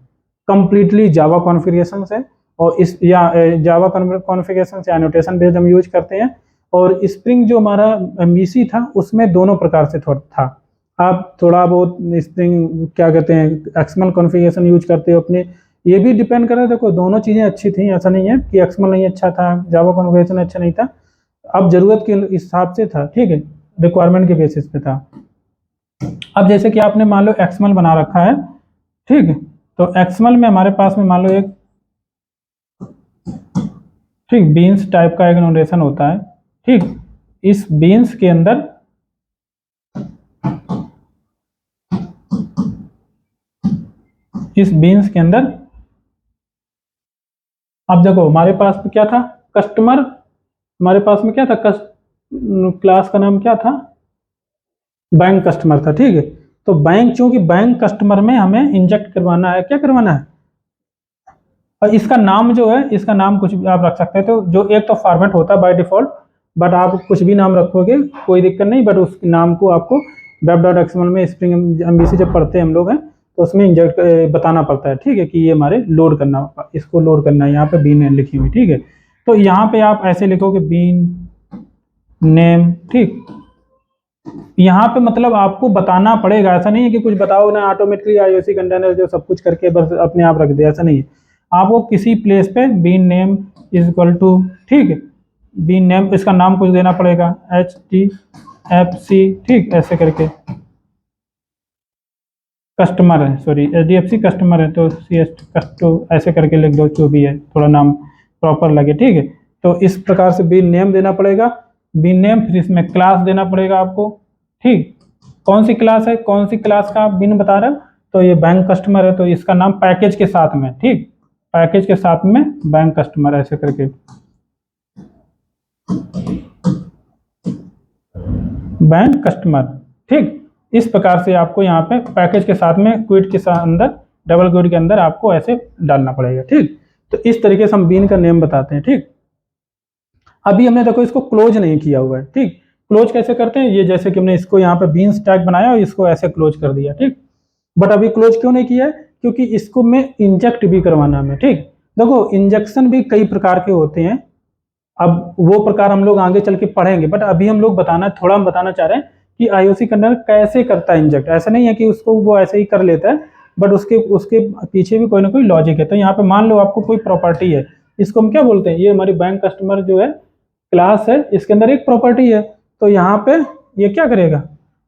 कंप्लीटली जावा कॉन्फ़िगरेशन है, और इस या जावा कॉन्फ़िगरेशन या एनोटेशन बेस्ड हम यूज करते हैं। और स्प्रिंग जो हमारा MVC था उसमें दोनों प्रकार से था, आप थोड़ा बहुत स्प्रिंग क्या कहते हैं एक्सएमएल कॉन्फ़िगरेशन यूज करते हो अपने, ये भी डिपेंड कर रहा है। देखो दोनों चीज़ें अच्छी थी, ऐसा नहीं है कि एक्सएमएल नहीं अच्छा था, जावा कॉन्फ़िगरेशन अच्छा नहीं था, अब ज़रूरत के हिसाब से था, ठीक है, रिक्वायरमेंट के बेसिस पे था। अब जैसे कि आपने मान लो एक्सएमएल बना रखा है, ठीक है, तो एक्सएमएल में हमारे पास में मान लो एक ठीक बीन्स टाइप का एक नोटेशन होता है, ठीक, इस बीन्स के अंदर अब देखो हमारे पास में क्या था, कस्टमर, हमारे पास में क्या था, क्लास का नाम क्या था, बैंक कस्टमर था, ठीक है। तो बैंक, चूंकि बैंक कस्टमर में हमें इंजेक्ट करवाना है, क्या करवाना है, और इसका नाम जो है, इसका नाम कुछ भी आप रख सकते हैं, तो जो एक तो फॉर्मेट होता है बाय डिफॉल्ट, बट आप कुछ भी नाम रखोगे कोई दिक्कत नहीं, बट उस नाम को आपको web.xml में स्प्रिंग एमवीसी जब पढ़ते हैं हम लोग हैं तो उसमें इंजेक्ट बताना पड़ता है, ठीक है, कि ये हमारे लोड करना, इसको लोड करना है, यहाँ पे बीन लिखी हुई, ठीक है। तो यहाँ पे आप ऐसे लिखोगे बीन नेम, ठीक, यहाँ पे मतलब आपको बताना पड़ेगा, ऐसा नहीं है कि कुछ बताओ ना ऑटोमेटिकली आईओसी कंटेनर जो सब कुछ करके बस अपने आप रख दे, ऐसा नहीं है। आपको किसी प्लेस पे bean name is equal to, ठीक है, बीन नेम, इसका नाम कुछ देना पड़ेगा, HDFC, ठीक, ऐसे करके कस्टमर है, सॉरी HDFC कस्टमर है, तो CS कस्टो ऐसे करके लिख दो, जो भी है थोड़ा नाम प्रॉपर लगे, ठीक है। तो इस प्रकार से बीन नेम देना पड़ेगा, बीन नेम, फिर इसमें क्लास देना पड़ेगा आपको, ठीक, कौन सी क्लास है, कौन सी क्लास का आप बीन बता रहे हो, तो ये बैंक कस्टमर है, तो इसका नाम पैकेज के साथ में, ठीक, पैकेज के साथ में बैंक कस्टमर ऐसे करके, बैंक कस्टमर, ठीक, इस प्रकार से आपको यहाँ पे पैकेज के साथ में क्विट के साथ अंदर, डबल क्विट के अंदर आपको ऐसे डालना पड़ेगा, ठीक। तो इस तरीके से हम बीन का नेम बताते हैं, ठीक। अभी हमने देखो इसको क्लोज नहीं किया हुआ है, ठीक, क्लोज कैसे करते हैं, ये जैसे कि हमने इसको यहाँ पे बीन्स टैग बनाया और इसको ऐसे क्लोज कर दिया, ठीक, बट अभी क्लोज क्यों नहीं किया है, क्योंकि इसको में इंजेक्ट भी करवाना है, ठीक। देखो इंजेक्शन भी कई प्रकार के होते हैं, अब वो प्रकार हम लोग आगे चल के पढ़ेंगे, बट अभी हम लोग थोड़ा हम बताना चाह रहे हैं कि आईओसी कंटेनर कैसे करता है इंजेक्ट। ऐसा नहीं है कि उसको वो ऐसे ही कर लेता है, बट उसके उसके पीछे भी कोई ना कोई लॉजिक है। तो यहाँ पे मान लो आपको कोई प्रॉपर्टी है, इसको हम क्या बोलते हैं, ये हमारी बैंक कस्टमर जो है क्लास है, इसके अंदर एक प्रॉपर्टी है, तो यहाँ पे ये क्या करेगा,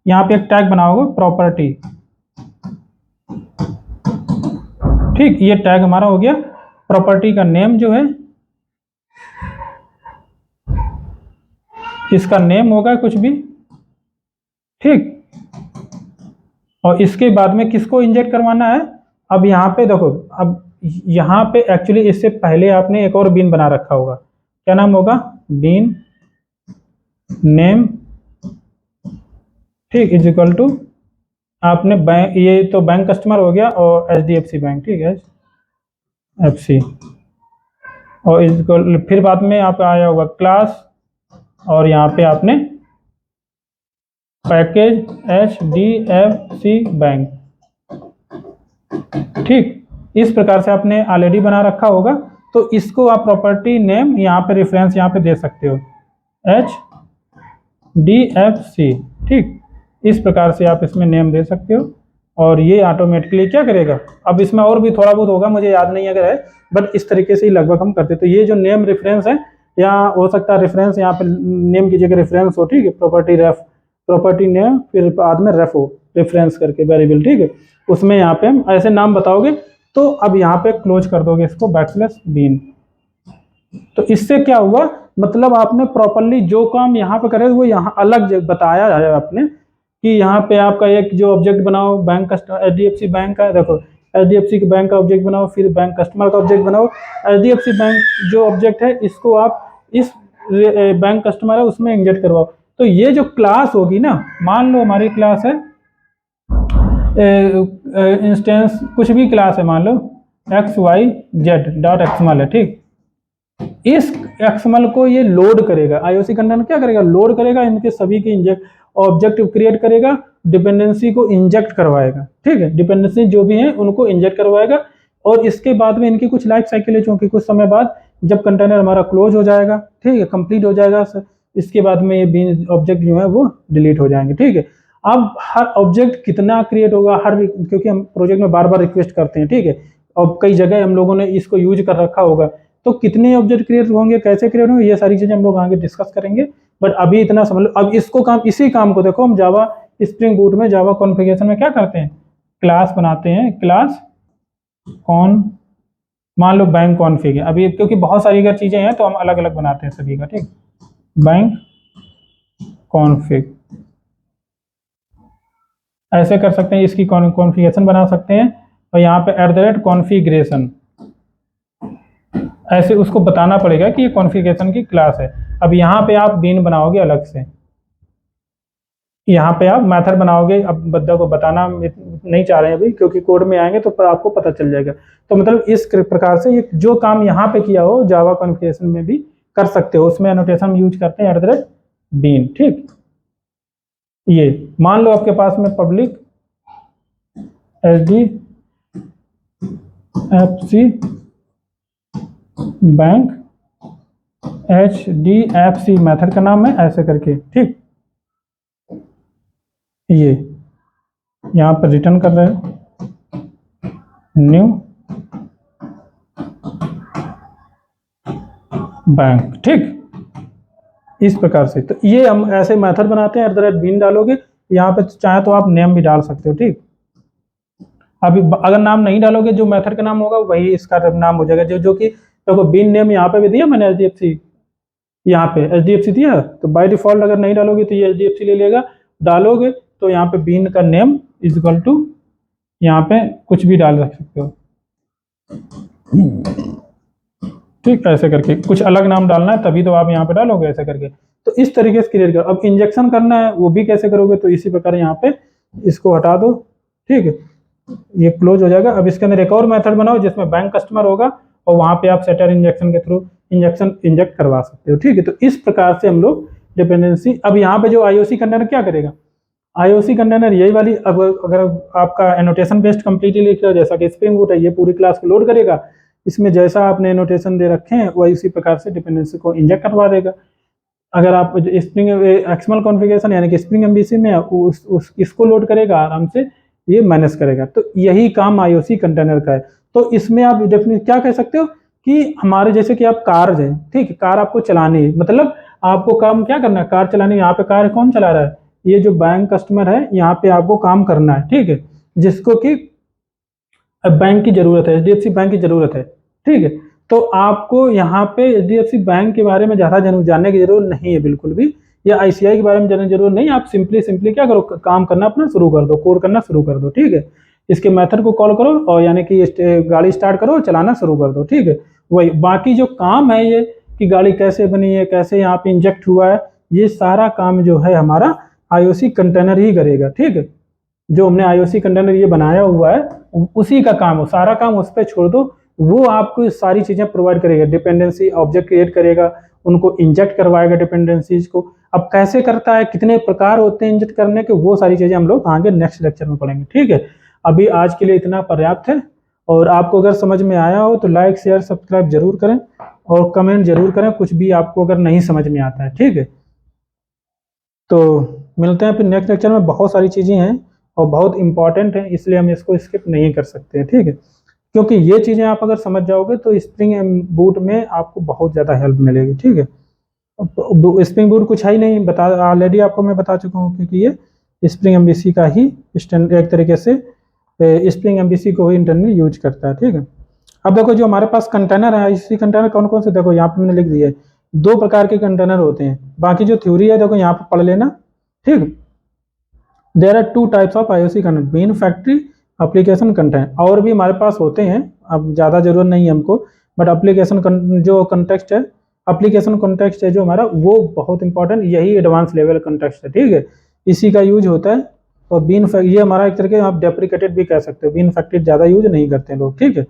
यहाँ पे एक टैग बनाओगे प्रॉपर्टी, ठीक, ये टैग हमारा हो गया। प्रॉपर्टी का नेम जो है, इसका नेम होगा कुछ भी, ठीक, और इसके बाद में किसको इंजेक्ट करवाना है, अब यहाँ पे देखो, अब यहाँ पे एक्चुअली इससे पहले आपने एक और बीन बना रखा होगा, क्या नाम होगा, बीन नेम, ठीक, इज इक्वल टू, आपने बैंक, ये तो बैंक कस्टमर हो गया और HDFC बैंक, ठीक है, FC, और इज इक्वल, फिर बाद में आप आया होगा क्लास, और यहाँ पे आपने पैकेज HDFC बैंक, ठीक, इस प्रकार से आपने ऑलरेडी बना रखा होगा। तो इसको आप प्रॉपर्टी नेम यहाँ पे रेफरेंस यहाँ पे दे सकते हो, HDFC, ठीक, इस प्रकार से आप इसमें नेम दे सकते हो, और ये ऑटोमेटिकली क्या करेगा। अब इसमें और भी थोड़ा बहुत होगा, मुझे याद नहीं अगर है, बट इस तरीके से ही लगभग हम करते। तो ये जो नेम रेफरेंस है, यहाँ हो सकता है रेफरेंस, यहाँ पे नेम की जगह रेफरेंस हो, ठीक है, प्रॉपर्टी रेफ, प्रॉपर्टी नेम, फिर बाद में रेफ हो, रेफरेंस करके वेरिएबल, ठीक है, उसमें यहाँ पे हम ऐसे नाम बताओगे। तो अब यहाँ पे क्लोज कर दोगे इसको बैकस्लैश बीन। तो इससे क्या हुआ, मतलब आपने प्रॉपरली जो काम यहाँ पे करे वो यहाँ अलग बताया है आपने, कि यहाँ पे आपका एक जो ऑब्जेक्ट बनाओ बैंक कस्टमर, HDFC बैंक का, देखो HDFC के बैंक का ऑब्जेक्ट बनाओ, फिर बैंक कस्टमर का ऑब्जेक्ट बनाओ, HDFC बैंक जो ऑब्जेक्ट है इसको आप इस बैंक कस्टमर है उसमें इंजेक्ट करवाओ। तो ये जो क्लास होगी ना, मान लो हमारी क्लास है इंस्टेंस, कुछ भी क्लास है, मान लो XYZ.xml है, ठीक, इस XML को ये लोड करेगा, आईओसी कंटेनर क्या करेगा, लोड करेगा, इनके सभी के इंजेक्ट ऑब्जेक्ट क्रिएट करेगा, डिपेंडेंसी को इंजेक्ट करवाएगा, ठीक है, डिपेंडेंसी जो भी है उनको इंजेक्ट करवाएगा, और इसके बाद में इनकी कुछ लाइफ साइकिल है, क्योंकि कुछ समय बाद जब कंटेनर हमारा क्लोज हो जाएगा, ठीक है, कंप्लीट हो जाएगा, इसके बाद में ये बीन ऑब्जेक्ट जो है वो डिलीट हो जाएंगे, ठीक है। अब हर ऑब्जेक्ट कितना क्रिएट होगा, क्योंकि हम प्रोजेक्ट में बार बार रिक्वेस्ट करते हैं, ठीक है, और कई जगह हम लोगों ने इसको यूज कर रखा होगा, तो कितने ऑब्जेक्ट क्रिएट होंगे, कैसे क्रिएट होंगे, ये सारी चीजें हम लोग आगे डिस्कस करेंगे। बट अभी इतना समझ लो। अब इसी काम को देखो, हम जावा स्प्रिंग बूट में जावा कॉन्फ़िगरेशन में क्या करते हैं, क्लास बनाते हैं, क्लास कॉन, मान लो बैंक कॉन्फ़िग है। अभी क्योंकि बहुत सारी अगर चीजें हैं तो हम अलग अलग बनाते हैं सभी का, ठीक, बैंक कॉन्फ़िग ऐसे कर सकते हैं, इसकी कॉन्फ़िगरेशन बना सकते हैं, और यहाँ पे @कॉन्फ़िगरेशन ऐसे उसको बताना पड़ेगा कि ये कॉन्फ़िगरेशन की क्लास है। अब यहाँ पे आप बीन बनाओगे अलग से, यहाँ पे आप मेथड बनाओगे। अब बद्दा को बताना नहीं चाह रहे हैं अभी, क्योंकि कोड में आएंगे तो आपको पता चल जाएगा। तो मतलब इस प्रकार से ये जो काम यहाँ पे किया हो जावा कॉन्फ़िगरेशन में भी कर सकते हो। उसमें एनोटेशन यूज करते हैं @बीन, ठीक। ये मान लो आपके पास में public HDFC bank HDFC method का नाम है ऐसे करके, ठीक। ये यहाँ पर रिटर्न कर रहे हैं न्यू बैंक, ठीक, इस प्रकार से। तो ये हम ऐसे मेथड बनाते हैं, @बीन डालोगे, यहाँ पे चाहे तो आप नेम भी डाल सकते हो, ठीक। अभी अगर नाम नहीं डालोगे, जो मेथड का नाम होगा वही इसका नाम हो जाएगा। जो कि देखो बीन नेम यहाँ पे भी दिया मैंने HDFC, यहाँ पे HDFC दिया, तो बाय डिफॉल्ट अगर नहीं डालोगे तो ये HDFC ले लेगा। डालोगे तो यहाँ पे बीन का नेम इज इक्वल टू, यहाँ पे कुछ भी डाल रख सकते हो, ठीक, ऐसे करके कुछ अलग नाम डालना है तभी तो आप यहाँ पे डालोगे ऐसे करके। तो इस तरीके से क्रिएट करो। अब इंजेक्शन करना है वो भी कैसे करोगे, तो इसी प्रकार यहाँ पे इसको हटा दो, ठीक है, ये क्लोज हो जाएगा। अब इसके अंदर एक और मेथड बनाओ जिसमें बैंक कस्टमर होगा, और वहाँ पे आप सेटर इंजेक्शन के थ्रू इंजेक्शन इंजेक्ट करवा सकते हो, ठीक है। तो इस प्रकार से हम लोग डिपेंडेंसी। अब यहाँ पे जो IOC कंटेनर क्या करेगा, IOC कंटेनर यही वाली, अब अगर आपका एनोटेशन बेस्ड कंप्लीटली लिख रहे हो जैसा कि स्प्रिंग बूट है, ये पूरी क्लास को लोड करेगा, इसमें जैसा आपने एनोटेशन दे रखे हैं वही उसी प्रकार से डिपेंडेंसी को इंजेक्ट करवा देगा। अगर आप स्प्रिंग एक्सएमएल कॉन्फ़िगरेशन यानी कि स्प्रिंग MVC में इसको लोड करेगा, आराम से ये मैनेज करेगा। तो यही काम IOC कंटेनर का है। तो इसमें आप डेफिनेटली क्या कह सकते हो कि हमारे जैसे कि आप कार है, ठीक, कार आपको चलानी है, मतलब आपको काम क्या करना है, कार चलानी है। यहाँ पे कार कौन चला रहा है, ये जो बैंक कस्टमर है, यहाँ पे आपको काम करना है, ठीक है, जिसको कि बैंक की जरूरत है, HDFC बैंक की जरूरत है, ठीक है। तो आपको यहाँ पे HDFC बैंक के बारे में ज़्यादा जानने की जरूरत नहीं है बिल्कुल भी, या ICI के बारे में जानने की जरूरत नहीं। आप सिंपली क्या करो, काम करना अपना शुरू कर दो, कोड करना शुरू कर दो, ठीक है। इसके मेथड को कॉल करो और यानी कि गाड़ी स्टार्ट करो, चलाना शुरू कर दो, ठीक है। वही बाकी जो काम है ये कि गाड़ी कैसे बनी है, कैसे यहाँ पे इंजेक्ट हुआ है, ये सारा काम जो है हमारा IOC कंटेनर ही करेगा, ठीक है। जो हमने IOC कंटेनर ये बनाया हुआ है उसी का काम हो, सारा काम उस पर छोड़ दो, वो आपको सारी चीजें प्रोवाइड करेगा। डिपेंडेंसी ऑब्जेक्ट क्रिएट करेगा, उनको इंजेक्ट करवाएगा डिपेंडेंसीज को। अब कैसे करता है, कितने प्रकार होते हैं इंजेक्ट करने के, वो सारी चीजें हम लोग आगे नेक्स्ट लेक्चर में पढ़ेंगे, ठीक है। अभी आज के लिए इतना पर्याप्त है, और आपको अगर समझ में आया हो तो लाइक शेयर सब्सक्राइब जरूर करें, और कमेंट जरूर करें कुछ भी आपको अगर नहीं समझ में आता है, ठीक है। तो मिलते हैं फिर नेक्स्ट लेक्चर में। बहुत सारी चीज़ें हैं और बहुत इंपॉर्टेंट है, इसलिए हम इसको स्किप नहीं कर सकते, ठीक है। क्योंकि ये चीज़ें आप अगर समझ जाओगे तो स्प्रिंग बूट में आपको बहुत ज़्यादा हेल्प मिलेगी, ठीक है। स्प्रिंग बूट कुछ है ही नहीं, ऑलरेडी आपको मैं बता चुका हूँ, क्योंकि ये स्प्रिंग MVC का ही एक तरीके से स्प्रिंग MVC को ही इंटरनली यूज करता है, ठीक है। अब देखो जो हमारे पास कंटेनर है, इसी कंटेनर कौन कौन से, देखो यहाँ पे मैंने लिख दिया है 2 प्रकार के कंटेनर होते हैं। बाकी जो थ्योरी है देखो यहाँ पे पढ़ लेना, ठीक। There are 2 types of IOC container, bean factory application container. और भी हमारे पास होते हैं, अब ज़्यादा जरूरत नहीं है हमको, बट एप्लीकेशन जो कंटेक्स्ट है, एप्लीकेशन कंटेक्स्ट है जो हमारा, वो बहुत इंपॉर्टेंट, यही एडवांस लेवल कंटेक्स्ट है, ठीक है, इसी का यूज होता है। और बीन ये हमारा एक तरीके आप डेप्रिकेटेड भी कह सकते हो, बीन फैक्ट्री ज़्यादा यूज नहीं करते हैं लोग, ठीक है।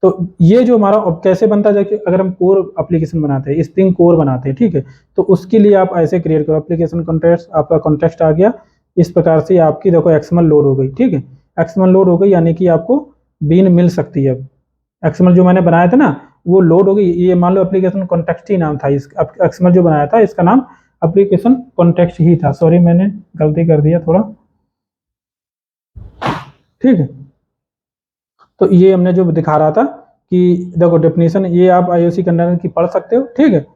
तो ये जो हमारा कैसे बनता है, अगर हम कोर एप्लीकेशन बनाते हैं, स्प्रिंग कोर बनाते हैं, ठीक है, तो उसके लिए आप ऐसे क्रिएट करो, एप्लीकेशन कॉन्टेक्स्ट, आपका कॉन्टेक्स्ट आ गया, इस प्रकार से आपकी देखो XML लोड हो गई, ठीक है। XML लोड हो गई यानी कि आपको बीन मिल सकती है। XML जो मैंने बनाया था ना वो लोड हो गई। ये मान लो एप्लीकेशन कॉन्टेक्स्ट ही नाम था, इस XML जो बनाया था इसका नाम एप्लीकेशन कॉन्टेक्स्ट ही था। सॉरी मैंने गलती कर दिया थोड़ा, ठीक है। तो ये हमने जो दिखा रहा था कि देखो डेफिनेशन, ये आप आईओसी कंटेनर की पढ़ सकते हो, ठीक है।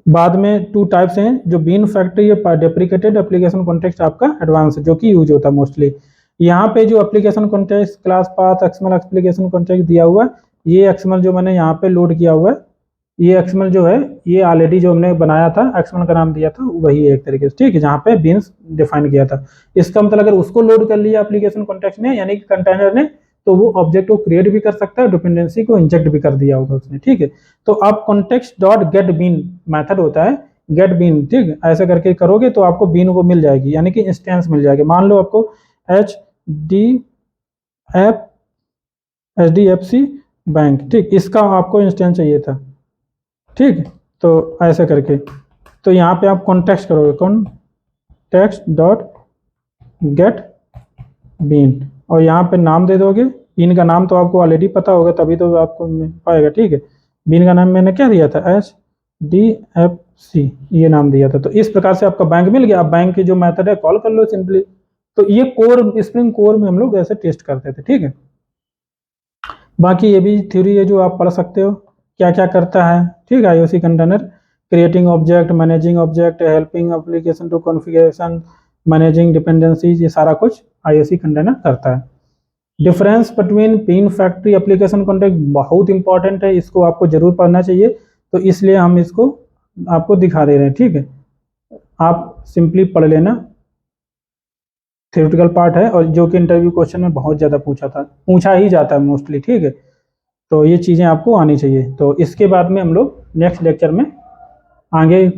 बाद में 2 टाइप्स हैं, जो बीन फैक्ट्री है डेप्रिकेटेड एप्लीकेशन कॉन्टेक्स्ट आपका एडवांस जो कि यूज होता है मोस्टली। यहाँ पे जो application context class path XML application context दिया हुआ है, ये एक्सएमएल जो मैंने यहाँ पे लोड किया हुआ है, ये एक्सएमएल जो है ये ऑलरेडी जो हमने बनाया था, एक्सएमएल का नाम दिया था वही है एक तरीके से, ठीक है, जहाँ पे बीन्स डिफाइन किया था। इसका मतलब अगर उसको लोड कर लिया एप्लीकेशन कॉन्टेक्स्ट ने यानी कि कंटेनर ने, तो वो ऑब्जेक्ट को क्रिएट भी कर सकता है, डिपेंडेंसी को इंजेक्ट भी कर दिया होगा उसने, ठीक है। तो आप context dot get bean method होता है, गेट बीन, ठीक है, ऐसे करके करोगे तो आपको बीन को मिल जाएगी, यानी कि इंस्टेंस मिल जाएगी। मान लो आपको HDFC बैंक, ठीक, इसका आपको इंस्टेंस चाहिए था, ठीक, तो ऐसे करके, तो यहाँ पे आप कॉन्टेक्स्ट करोगे, कॉन्टेक्स्ट डॉट गेट बीन, और यहाँ पे नाम दे दोगे। बीन का नाम तो आपको ऑलरेडी पता होगा, तभी तो आपको मिल पाएगा, ठीक है। बीन का नाम मैंने क्या दिया था, HDFC ये नाम दिया था। तो इस प्रकार से आपका बैंक मिल गया। अब बैंक की जो मेथड है कॉल कर लो सिंपली। तो ये कोर, स्प्रिंग कोर में हम लोग ऐसे टेस्ट करते थे, ठीक है। बाकी ये भी थ्योरी है जो आप पढ़ सकते हो, क्या क्या करता है, ठीक है। IOC container creating object, managing object, helping application to configuration, managing dependencies, ये सारा कुछ आईओसी कंटेनर करता है। Difference between bean factory application context बहुत इंपॉर्टेंट है, इसको आपको जरूर पढ़ना चाहिए, तो इसलिए हम इसको आपको दिखा दे रहे हैं, ठीक है। आप सिंपली पढ़ लेना, थ्योरेटिकल पार्ट है, और जो कि इंटरव्यू क्वेश्चन में बहुत ज़्यादा पूछा ही जाता है मोस्टली, ठीक है। तो ये चीज़ें आपको आनी चाहिए। तो इसके बाद में हम लोग नेक्स्ट लेक्चर में आगे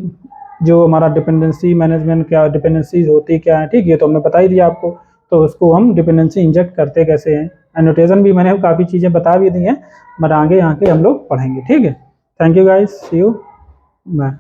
जो हमारा डिपेंडेंसी मैनेजमेंट, क्या डिपेंडेंसीज होती क्या है, ठीक है, तो हमने बता ही दिया आपको। तो उसको हम डिपेंडेंसी इंजेक्ट करते कैसे हैं, एनोटेशन भी मैंने काफ़ी चीज़ें बता भी दी हैं, बट आगे हम लोग पढ़ेंगे, ठीक है। Thank you guys, see you, bye.